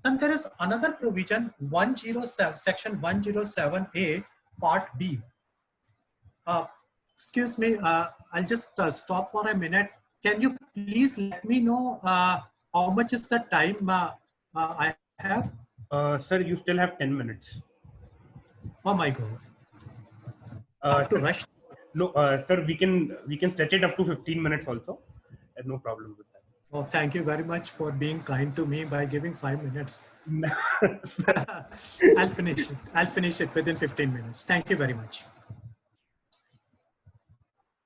Then there is another provision, section 107A, part B. Excuse me, I'll just stop for a minute. Can you please let me know how much is the time I have? Sir, you still have 10 minutes. Oh my God. I have to rush. No, sir, we can stretch it up to 15 minutes also. There's no problem with Oh, thank you very much for being kind to me by giving 5 minutes. that. I'll finish it. I'll finish it within 15 minutes. Thank you very much.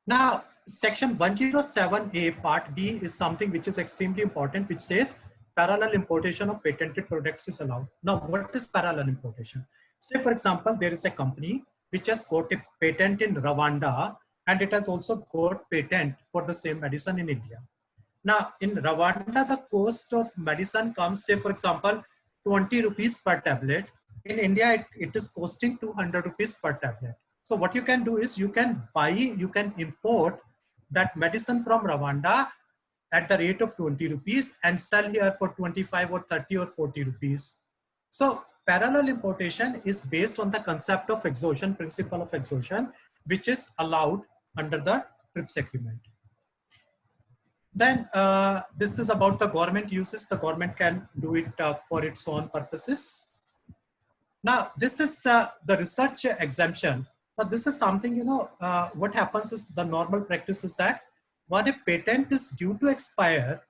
Now, section 107A part B is something which is extremely important, which says parallel importation of patented products is allowed. Now, what is parallel importation? Say, for example, there is a company which has got a patent in Rwanda, and it has also got patent for the same medicine in India. Now, in Rwanda, the cost of medicine comes, say, for example, 20 rupees per tablet. In India, it is costing 200 rupees per tablet. So what you can do is you can import that medicine from Rwanda at the rate of 20 rupees and sell here for 25 or 30 or 40 rupees. So parallel importation is based on the concept of exhaustion, principle of exhaustion, which is allowed under the TRIPS agreement. Then this is about the government uses. The government can do it for its own purposes. Now, this is the research exemption. Now, this is something, what happens is the normal practice is that when a patent is due to expire,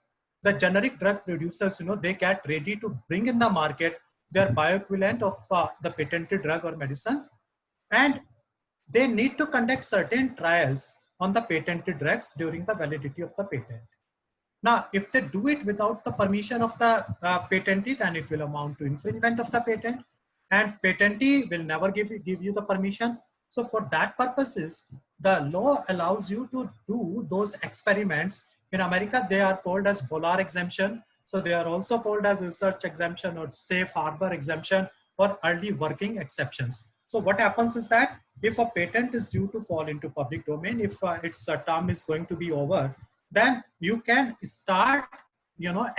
the generic drug producers, they get ready to bring in the market their bioequivalent of the patented drug or medicine. And they need to conduct certain trials on the patented drugs during the validity of the patent. Now, if they do it without the permission of the patentee, then it will amount to infringement of the patent, and patentee will never give you the permission. So for that purposes, the law allows you to do those experiments. In America, they are called as Bolar exemption. So they are also called as research exemption or safe harbor exemption or early working exceptions. So what happens is that if a patent is due to fall into public domain, if its term is going to be over, then you can start,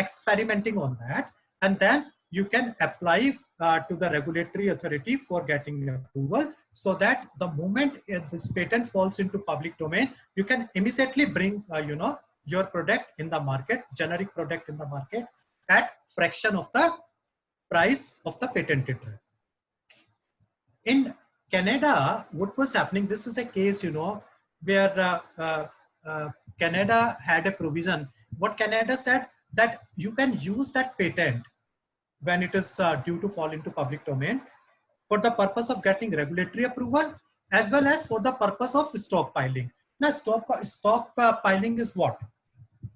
experimenting on that, and then you can apply to the regulatory authority for getting approval, so that the moment this patent falls into public domain, you can immediately bring, your product in the market, generic product in the market at fraction of the price of the patented drug. In Canada, what was happening, this is a case, where Canada had a provision. What Canada said, that you can use that patent when it is due to fall into public domain for the purpose of getting regulatory approval as well as for the purpose of stockpiling. Now, stockpiling is what?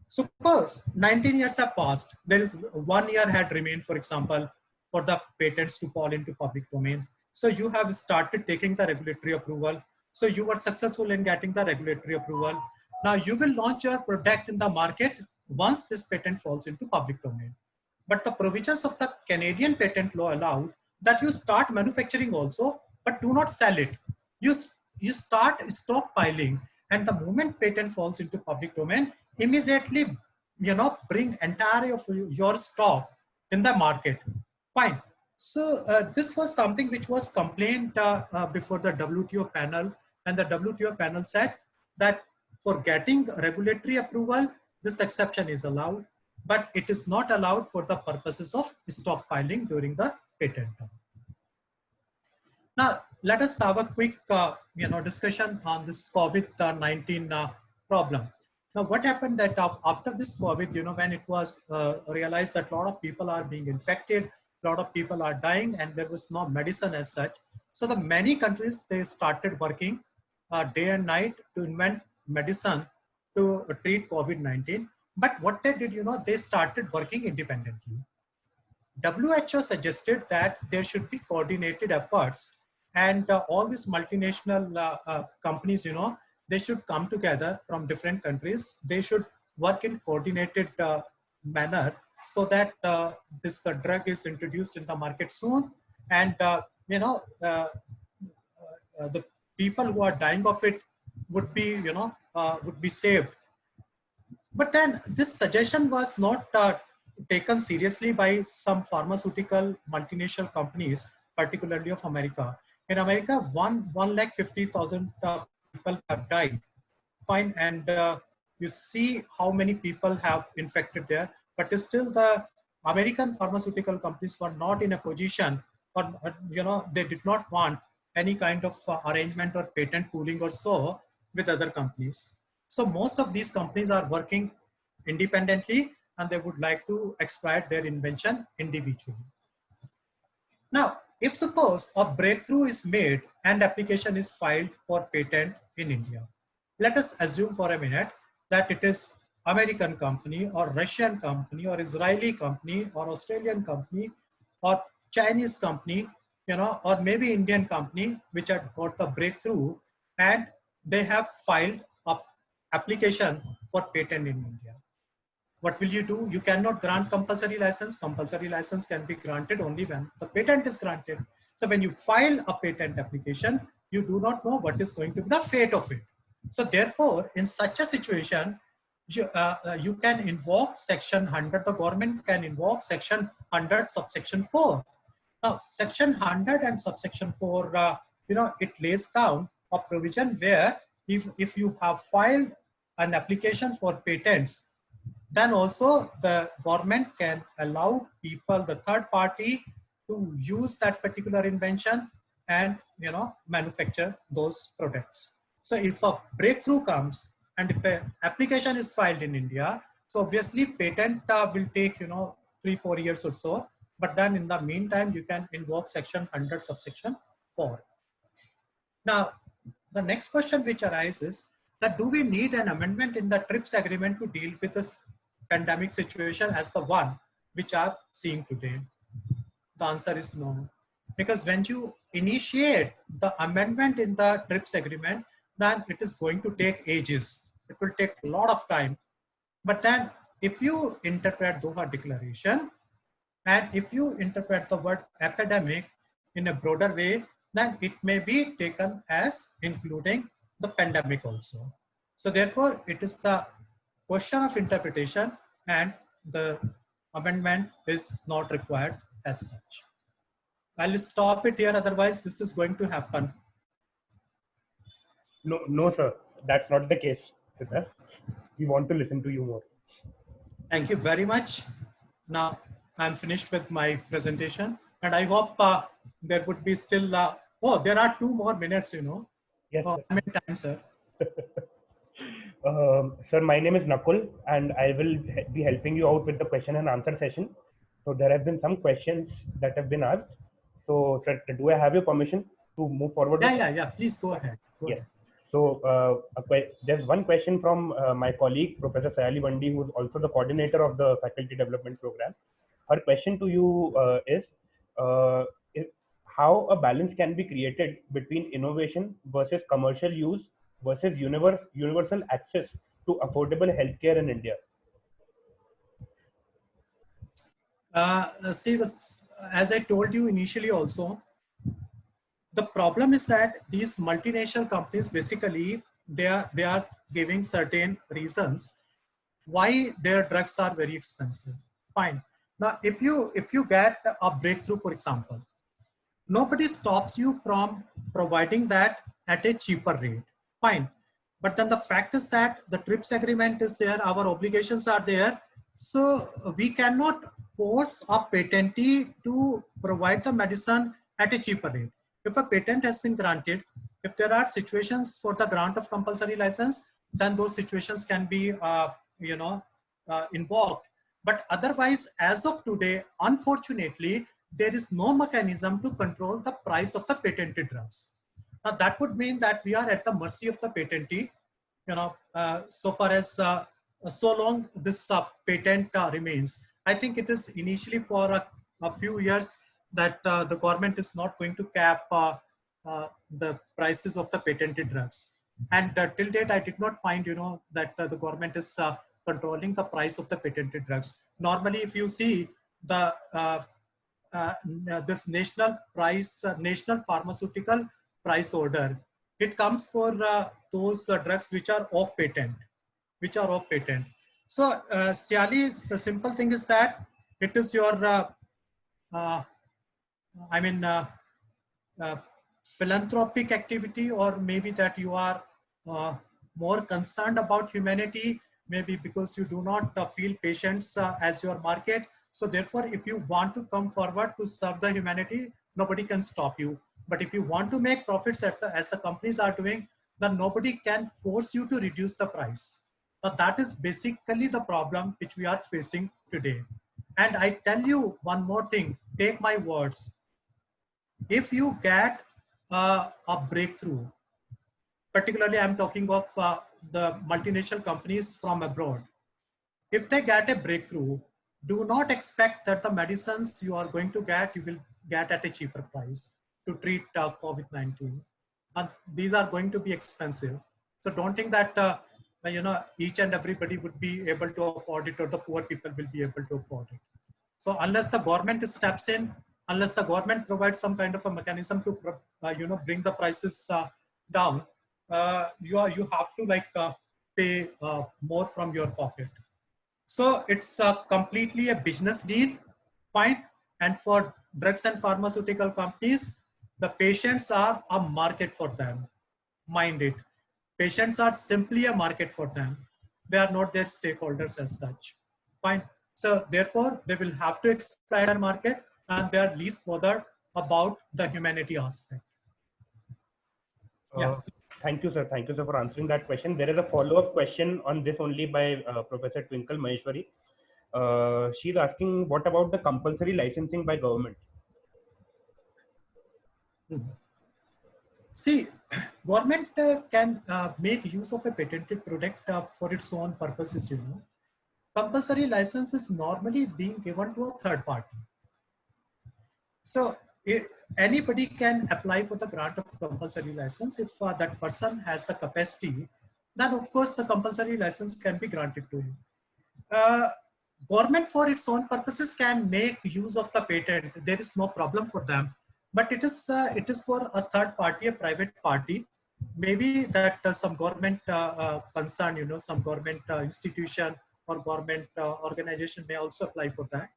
Suppose 19 years have passed. There is 1 year had remained, for example, for the patents to fall into public domain. So you have started taking the regulatory approval. So you were successful in getting the regulatory approval. Now you will launch your product in the market once this patent falls into public domain. But the provisions of the Canadian patent law allow that you start manufacturing also, but do not sell it. You start stockpiling, and the moment patent falls into public domain, immediately, bring entire of your stock in the market. Fine. So this was something which was complained before the WTO panel, and the WTO panel said that for getting regulatory approval, this exception is allowed, but it is not allowed for the purposes of stockpiling during the patent term. Now, let us have a quick discussion on this COVID-19 problem. Now, what happened that after this COVID, when it was realized that a lot of people are being infected, a lot of people are dying, and there was no medicine as such. So the many countries, they started working day and night to invent medicine to treat COVID-19. But what they did, they started working independently. WHO suggested that there should be coordinated efforts, and all these multinational companies, they should come together from different countries. They should work in coordinated manner so that this drug is introduced in the market soon, and the people who are dying of it would be saved. But then this suggestion was not taken seriously by some pharmaceutical multinational companies, particularly of America. In America, 150,000 people have died. Fine, and you see how many people have infected there, but still the American pharmaceutical companies were not in a position, or they did not want any kind of arrangement or patent pooling or so, with other companies. So most of these companies are working independently and they would like to exploit their invention individually. Now, if suppose a breakthrough is made and application is filed for patent in India, let us assume for a minute that it is American company or Russian company or Israeli company or Australian company or Chinese company, or maybe Indian company which had got the breakthrough and they have filed a application for patent in India. What will you do? You cannot grant compulsory license. Compulsory license can be granted only when the patent is granted. So when you file a patent application, you do not know what is going to be the fate of it. So therefore, in such a situation, you can invoke section 100, the government can invoke section 100 subsection 4. Now, section 100 and subsection 4, it lays down a provision where if you have filed an application for patents, then also the government can allow people, the third party, to use that particular invention and manufacture those products. So if a breakthrough comes and if an application is filed in India, so obviously patent will take 3-4 years or so, but then in the meantime you can invoke section 100 subsection 4. Now the next question which arises, that do we need an amendment in the TRIPS agreement to deal with this pandemic situation as the one which are seeing today? The answer is no, because when you initiate the amendment in the TRIPS agreement, then it is going to take ages. It will take a lot of time. But then if you interpret Doha Declaration and if you interpret the word epidemic in a broader way, then it may be taken as including the pandemic also. So therefore, it is the question of interpretation and the amendment is not required as such. I'll stop it here, otherwise this is going to happen. No, sir, that's not the case, Siddharth. We want to listen to you more. Thank you very much. Now I'm finished with my presentation and I hope there would be still, there are 2 more minutes, Yes, how many times, sir? Sir, my name is Nakul and I will be helping you out with the question and answer session. So there have been some questions that have been asked. So sir, do I have your permission to move forward? Yeah. Please go ahead. Go ahead. So there's one question from my colleague, Professor Sayali Vandi, who is also the coordinator of the faculty development program. Her question to you is how a balance can be created between innovation versus commercial use versus universal access to affordable healthcare in India? See, as I told you initially also, the problem is that these multinational companies, basically, they are giving certain reasons why their drugs are very expensive. Fine. Now, if you get a breakthrough, for example, nobody stops you from providing that at a cheaper rate. Fine. But then the fact is that the TRIPS agreement is there, our obligations are there. So we cannot force a patentee to provide the medicine at a cheaper rate. If a patent has been granted, if there are situations for the grant of compulsory license, then those situations can be, invoked. But otherwise, as of today, unfortunately, there is no mechanism to control the price of the patented drugs. Now, that would mean that we are at the mercy of the patentee, so far as so long this patent remains. I think it is initially for a few years that the government is not going to cap the prices of the patented drugs. And till date, I did not find, that the government is controlling the price of the patented drugs. Normally, if you see the this national pharmaceutical price order, it comes for those drugs which are off patent, So, Siali, the simple thing is that it is your, philanthropic activity, or maybe that you are more concerned about humanity, maybe because you do not feel patients as your market. So therefore, if you want to come forward to serve the humanity, nobody can stop you. But if you want to make profits as the companies are doing, then nobody can force you to reduce the price. So that is basically the problem which we are facing today. And I tell you one more thing, take my words. If you get a breakthrough, particularly I'm talking of the multinational companies from abroad, if they get a breakthrough, do not expect that the medicines you are going to get, you will get at a cheaper price to treat COVID-19. And these are going to be expensive. So don't think that each and everybody would be able to afford it, or the poor people will be able to afford it. So unless the government steps in, unless the government provides some kind of a mechanism to bring the prices down, you have to pay more from your pocket. So it's completely a business deal, fine. And for drugs and pharmaceutical companies, the patients are a market for them. Mind it. Patients are simply a market for them. They are not their stakeholders as such. Fine. So therefore, they will have to exploit their market, and they are least bothered about the humanity aspect. Yeah. Thank you, sir. Thank you, sir, for answering that question. There is a follow-up question on this only by Professor Twinkle Maheshwari. She's asking, what about the compulsory licensing by government? See, government can make use of a patented product for its own purposes, Compulsory license is normally being given to a third party. So anybody can apply for the grant of compulsory license. If that person has the capacity, then of course the compulsory license can be granted to him. Government for its own purposes can make use of the patent. There is no problem for them. But it is for a third party, a private party, maybe that some government concern, some government institution or government organization may also apply for that.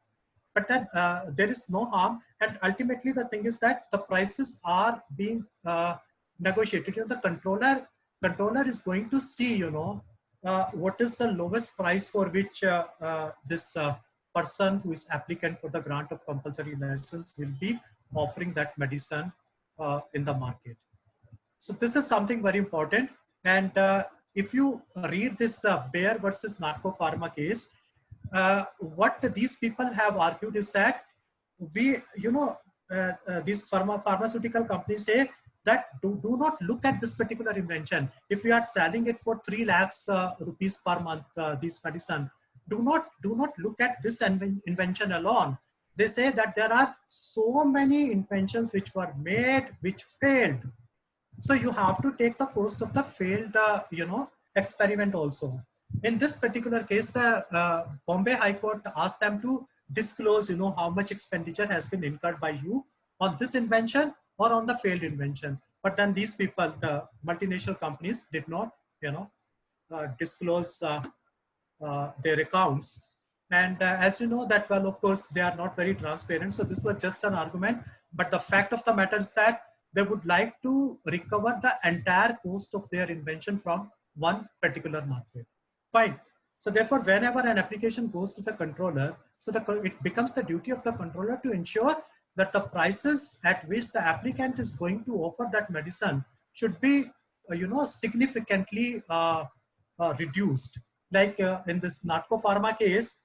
But then there is no harm, and ultimately the thing is that the prices are being negotiated. The controller is going to see, what is the lowest price for which this person who is applicant for the grant of compulsory license will be offering that medicine in the market. So this is something very important. And if you read this Bayer versus Narco Pharma case, what these people have argued is that these pharmaceutical companies say that do not look at this particular invention. If we are selling it for 3 lakhs rupees per month, this medicine, do not look at this invention alone. They say that there are so many inventions which were made, which failed. So you have to take the cost of the failed, experiment also. In this particular case, the Bombay High Court asked them to disclose, how much expenditure has been incurred by you on this invention or on the failed invention. But then these people, the multinational companies, did not, disclose their accounts. And as you know that, well, of course, they are not very transparent. So this was just an argument. But the fact of the matter is that they would like to recover the entire cost of their invention from one particular market. Fine. So therefore, whenever an application goes to the controller, so it becomes the duty of the controller to ensure that the prices at which the applicant is going to offer that medicine should be, significantly reduced. Like in this Narco Pharma case,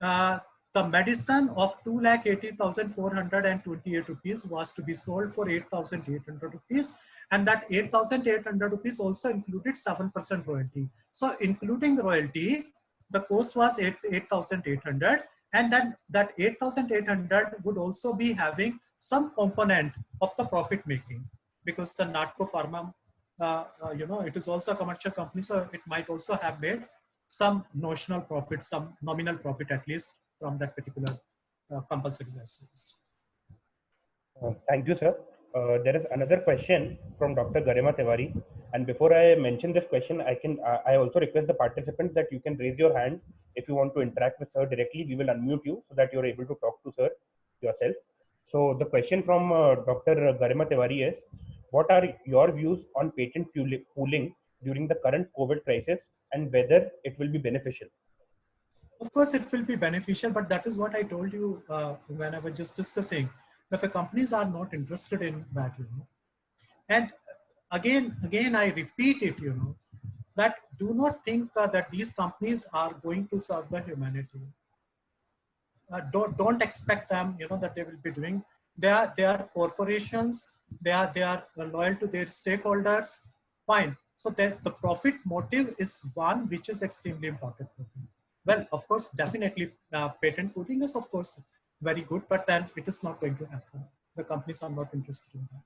the medicine of 2,80,428 rupees was to be sold for 8,800 rupees. And that 8,800 rupees also included 7% royalty. So including royalty, the cost was 8,800. And then that 8,800 would also be having some component of the profit making, because the Narco Pharma, it is also a commercial company. So it might also have made some notional profit, some nominal profit at least from that particular compulsory license. Thank you, sir. There is another question from Dr. Garima Tiwari. And before I mention this question, I also request the participants that you can raise your hand if you want to interact with sir directly. We will unmute you so that you are able to talk to sir yourself. So the question from Dr. Garima Tiwari is, what are your views on patent pooling during the current COVID crisis, and whether it will be beneficial? Of course, it will be beneficial, but that is what I told you when I was just discussing, that the companies are not interested in that, And again, I repeat it, that do not think that these companies are going to serve the humanity. Don't expect them, that they will be doing. They are corporations. They are loyal to their stakeholders. Fine. So the profit motive is one which is extremely important for them. Well, of course, definitely patent pooling is of course very good, but then it is not going to happen. The companies are not interested in that.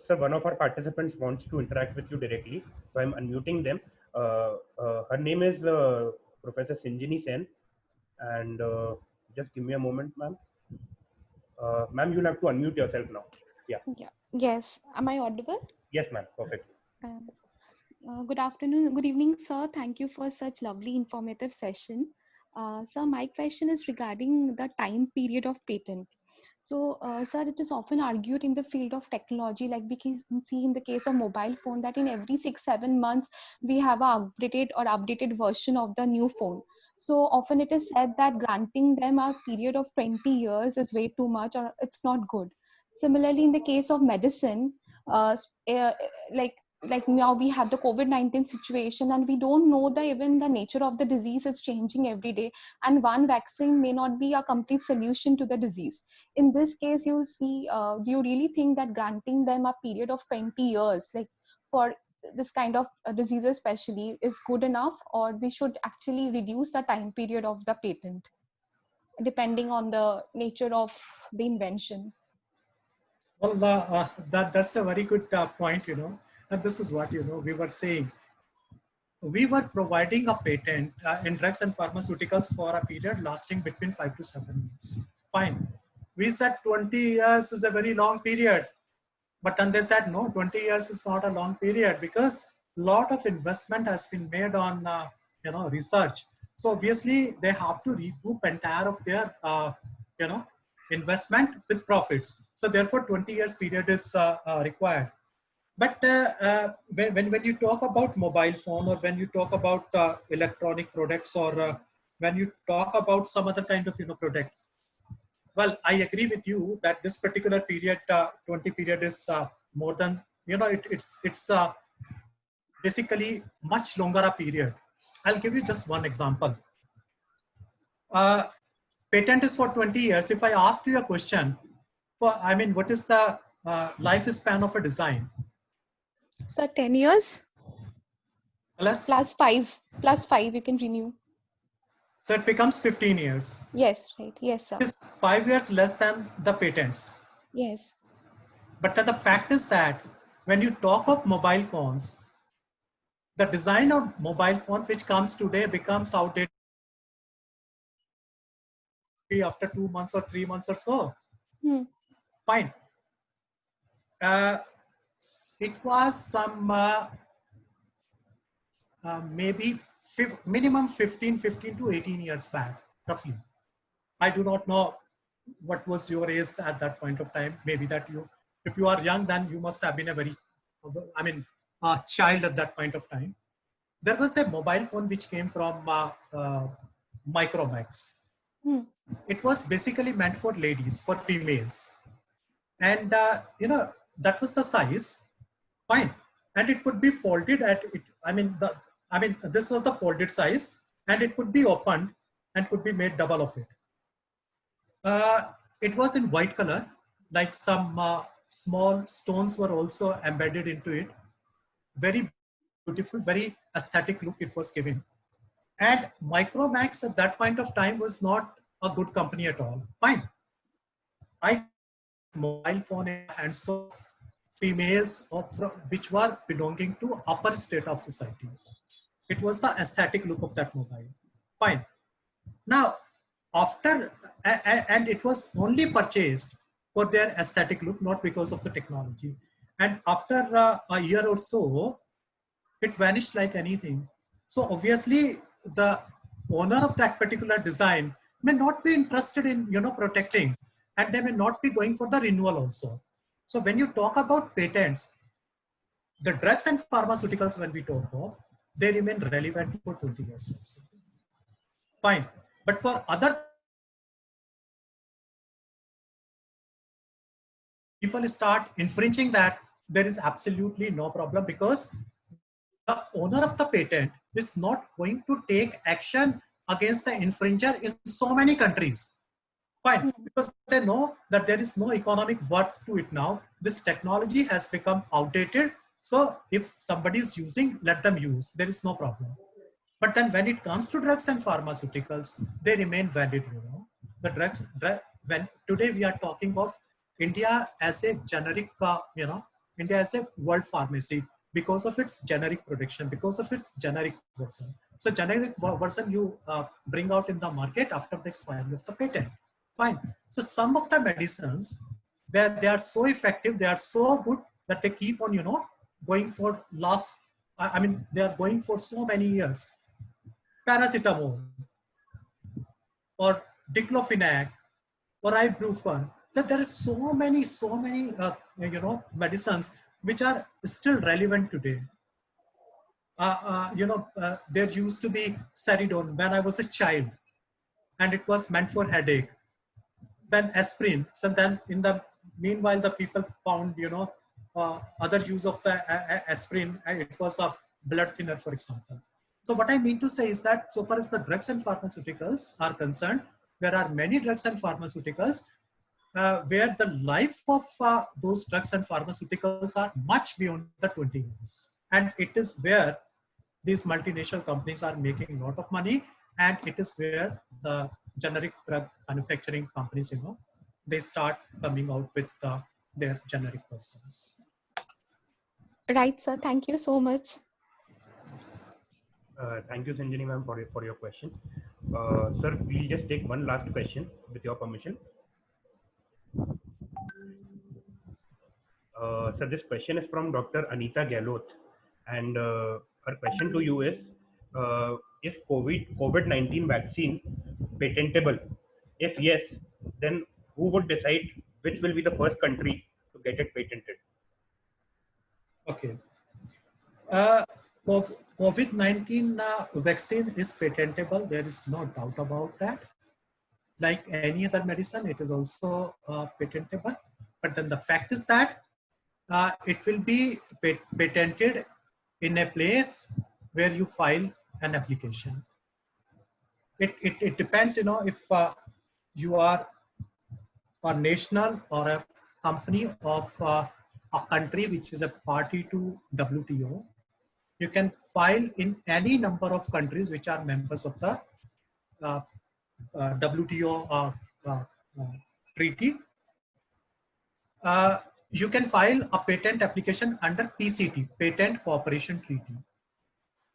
Sir, one of our participants wants to interact with you directly, so I'm unmuting them. Her name is Professor Sinjini Sen, and just give me a moment, ma'am. Ma'am, you'll have to unmute yourself now. Yeah. Yeah. Yes. Am I audible? Yes, ma'am. Perfect. Good afternoon. Good evening, sir. Thank you for such lovely informative session. Sir, my question is regarding the time period of patent. So, sir, it is often argued in the field of technology, like we can see in the case of mobile phone, that in every 6-7 months we have a updated version of the new phone. So often it is said that granting them a period of 20 years is way too much, or it's not good. Similarly, in the case of medicine, uh, like now we have the COVID-19 situation, and we don't know even the nature of the disease is changing every day, and one vaccine may not be a complete solution to the disease. In this case, you see, do you really think that granting them a period of 20 years, like for this kind of disease especially, is good enough, or we should actually reduce the time period of the patent depending on the nature of the invention? Well, that's a very good point, and this is what, we were saying. We were providing a patent in drugs and pharmaceuticals for a period lasting between 5 to 7 years. Fine. We said 20 years is a very long period, but then they said, no, 20 years is not a long period because a lot of investment has been made on, research. So obviously they have to recoup entire of their, investment with profits. So therefore 20 years period is required. But when you talk about mobile phone, or when you talk about electronic products, or when you talk about some other kind of product, well, I agree with you that this particular period, 20 period, is more than it's basically much longer a period. I'll give you just one example. Patent is for 20 years. If I ask you a question, what is the lifespan of a design? So 10 years plus 5 you can renew. So it becomes 15 years. Yes, right. Yes, sir. It's 5 years less than the patents. Yes. But the fact is that when you talk of mobile phones, the design of mobile phone which comes today becomes outdated after 2 months or 3 months or so. Fine. It was some maybe minimum 15 to 18 years back, roughly. I do not know what was your age at that point of time. Maybe that if you are young, then you must have been a child at that point of time. There was a mobile phone which came from Micromax. It was basically meant for ladies, for females. And, that was the size, fine. And it could be folded at it. This was the folded size, and it could be opened and could be made double of it. It was in white color, like some small stones were also embedded into it. Very beautiful, very aesthetic look it was given. And Micromax at that point of time was not a good company at all. Fine. I mobile phone in the hands of females which were belonging to upper state of society. It was the aesthetic look of that mobile. Fine. Now, and it was only purchased for their aesthetic look, not because of the technology. And after a year or so, it vanished like anything. So obviously, the owner of that particular design may not be interested in protecting, and they may not be going for the renewal also. So when you talk about patents, the drugs and pharmaceuticals, when we talk of, they remain relevant for 20 years also. Fine. But for other people start infringing that, there is absolutely no problem, because the owner of the patent is not going to take action against the infringer in so many countries. Fine, because they know that there is no economic worth to it now. This technology has become outdated. So if somebody is using, let them use. There is no problem. But then when it comes to drugs and pharmaceuticals, they remain valid. The drugs, when today we are talking of India as a generic, India as a world pharmacy, because of its generic production, because of its generic version. So generic version you bring out in the market after the expiry of the patent. Fine. So some of the medicines, they are so effective, they are so good that they keep on, going for they are going for so many years. Paracetamol or diclofenac or ibuprofen, that there is so many medicines which are still relevant today. There used to be Ceridone when I was a child, and it was meant for headache. Then aspirin. So then in the meanwhile, the people found, other use of the aspirin. It was a blood thinner, for example. So what I mean to say is that so far as the drugs and pharmaceuticals are concerned, there are many drugs and pharmaceuticals where the life of those drugs and pharmaceuticals are much beyond the 20 years. And it is where these multinational companies are making a lot of money, and it is where the generic drug manufacturing companies, they start coming out with their generic versions. Right, sir. Thank you so much. Thank you, Sanjani ma'am, for your question. Sir, we'll just take one last question with your permission. So this question is from Dr. Anita Gehlot, and her question to you is COVID-19 vaccine patentable? If yes, then who would decide which will be the first country to get it patented? Okay. COVID-19 vaccine is patentable. There is no doubt about that. Like any other medicine, it is also patentable. But then the fact is that it will be patented in a place where you file an application. It depends, if you are a national or a company of a country which is a party to WTO. You can file in any number of countries which are members of the WTO treaty. You can file a patent application under PCT, Patent Cooperation Treaty.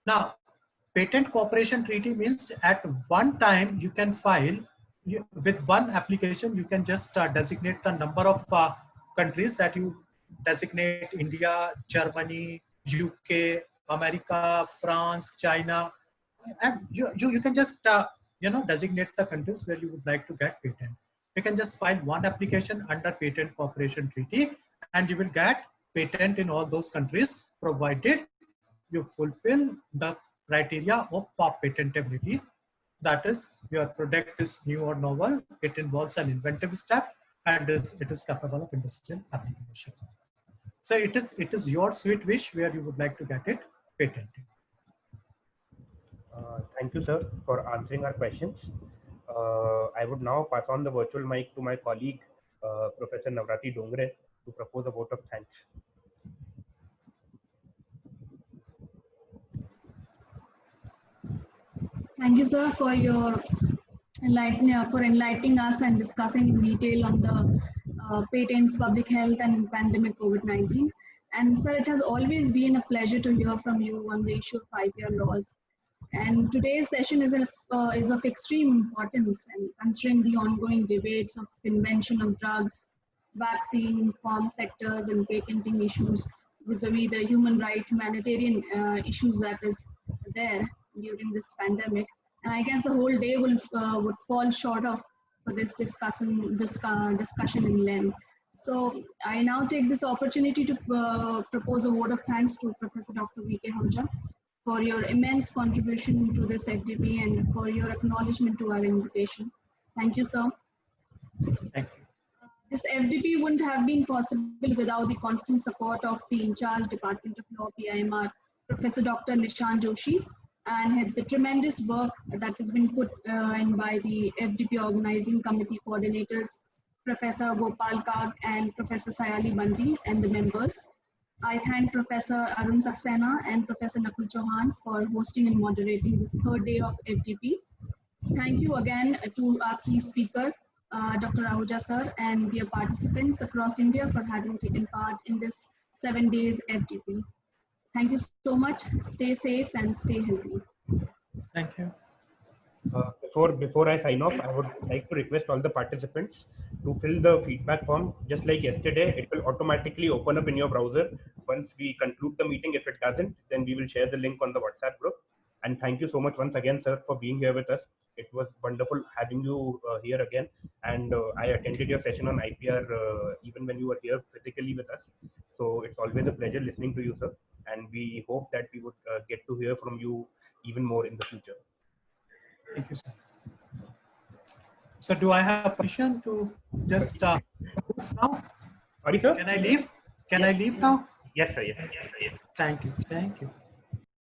Now, Patent Cooperation Treaty means at one time you can file, with one application, you can just designate the number of countries that you designate: India, Germany, UK, America, France, China. And you can just, designate the countries where you would like to get patent. You can just file one application under Patent Cooperation Treaty, and you will get patent in all those countries, provided you fulfill the criteria of patentability. That is, your product is new or novel, it involves an inventive step, and it is capable of industrial application. So it is your sweet wish where you would like to get it patented. Thank you, sir, for answering our questions. I would now pass on the virtual mic to my colleague, Professor Navrati Dongre, to propose a vote of thanks. Thank you, sir, for your enlightening us and discussing in detail on the patents, public health, and pandemic COVID-19. And sir, it has always been a pleasure to hear from you on the issue of 5-year laws. And today's session is of extreme importance, and considering the ongoing debates of invention of drugs, vaccine, farm sectors, and patenting issues vis-a-vis the human right, humanitarian issues that is there during this pandemic. And I guess the whole day would fall short of for this discussion in length. So I now take this opportunity to propose a vote of thanks to Professor Dr. V.K. Ahuja for your immense contribution to this FDP and for your acknowledgement to our invitation. Thank you, sir. Thank you. This FDP wouldn't have been possible without the constant support of the in-charge Department of Law, PIMR, Professor Dr. Nishan Joshi, and the tremendous work that has been put in by the FDP organizing committee coordinators, Professor Gopal Kag and Professor Sayali Bandi and the members. I thank Professor Arun Saxena and Professor Nakul Chauhan for hosting and moderating this third day of FDP. Thank you again to our key speaker, Dr. Ahuja sir, and dear participants across India for having taken part in this 7 days FDP. Thank you so much. Stay safe and stay healthy. Thank you. Before I sign off, I would like to request all the participants to fill the feedback form. Just like yesterday, it will automatically open up in your browser once we conclude the meeting. If it doesn't, then we will share the link on the WhatsApp group. And thank you so much once again, sir, for being here with us. It was wonderful having you here again. And I attended your session on IPR even when you were here physically with us. So it's always a pleasure listening to you, sir. And we hope that we would get to hear from you even more in the future. Thank you, sir. So do I have permission to just move now? Sorry, sir? Can I leave? Can I leave now? Yes, sir. Yes. Thank you. Thank you.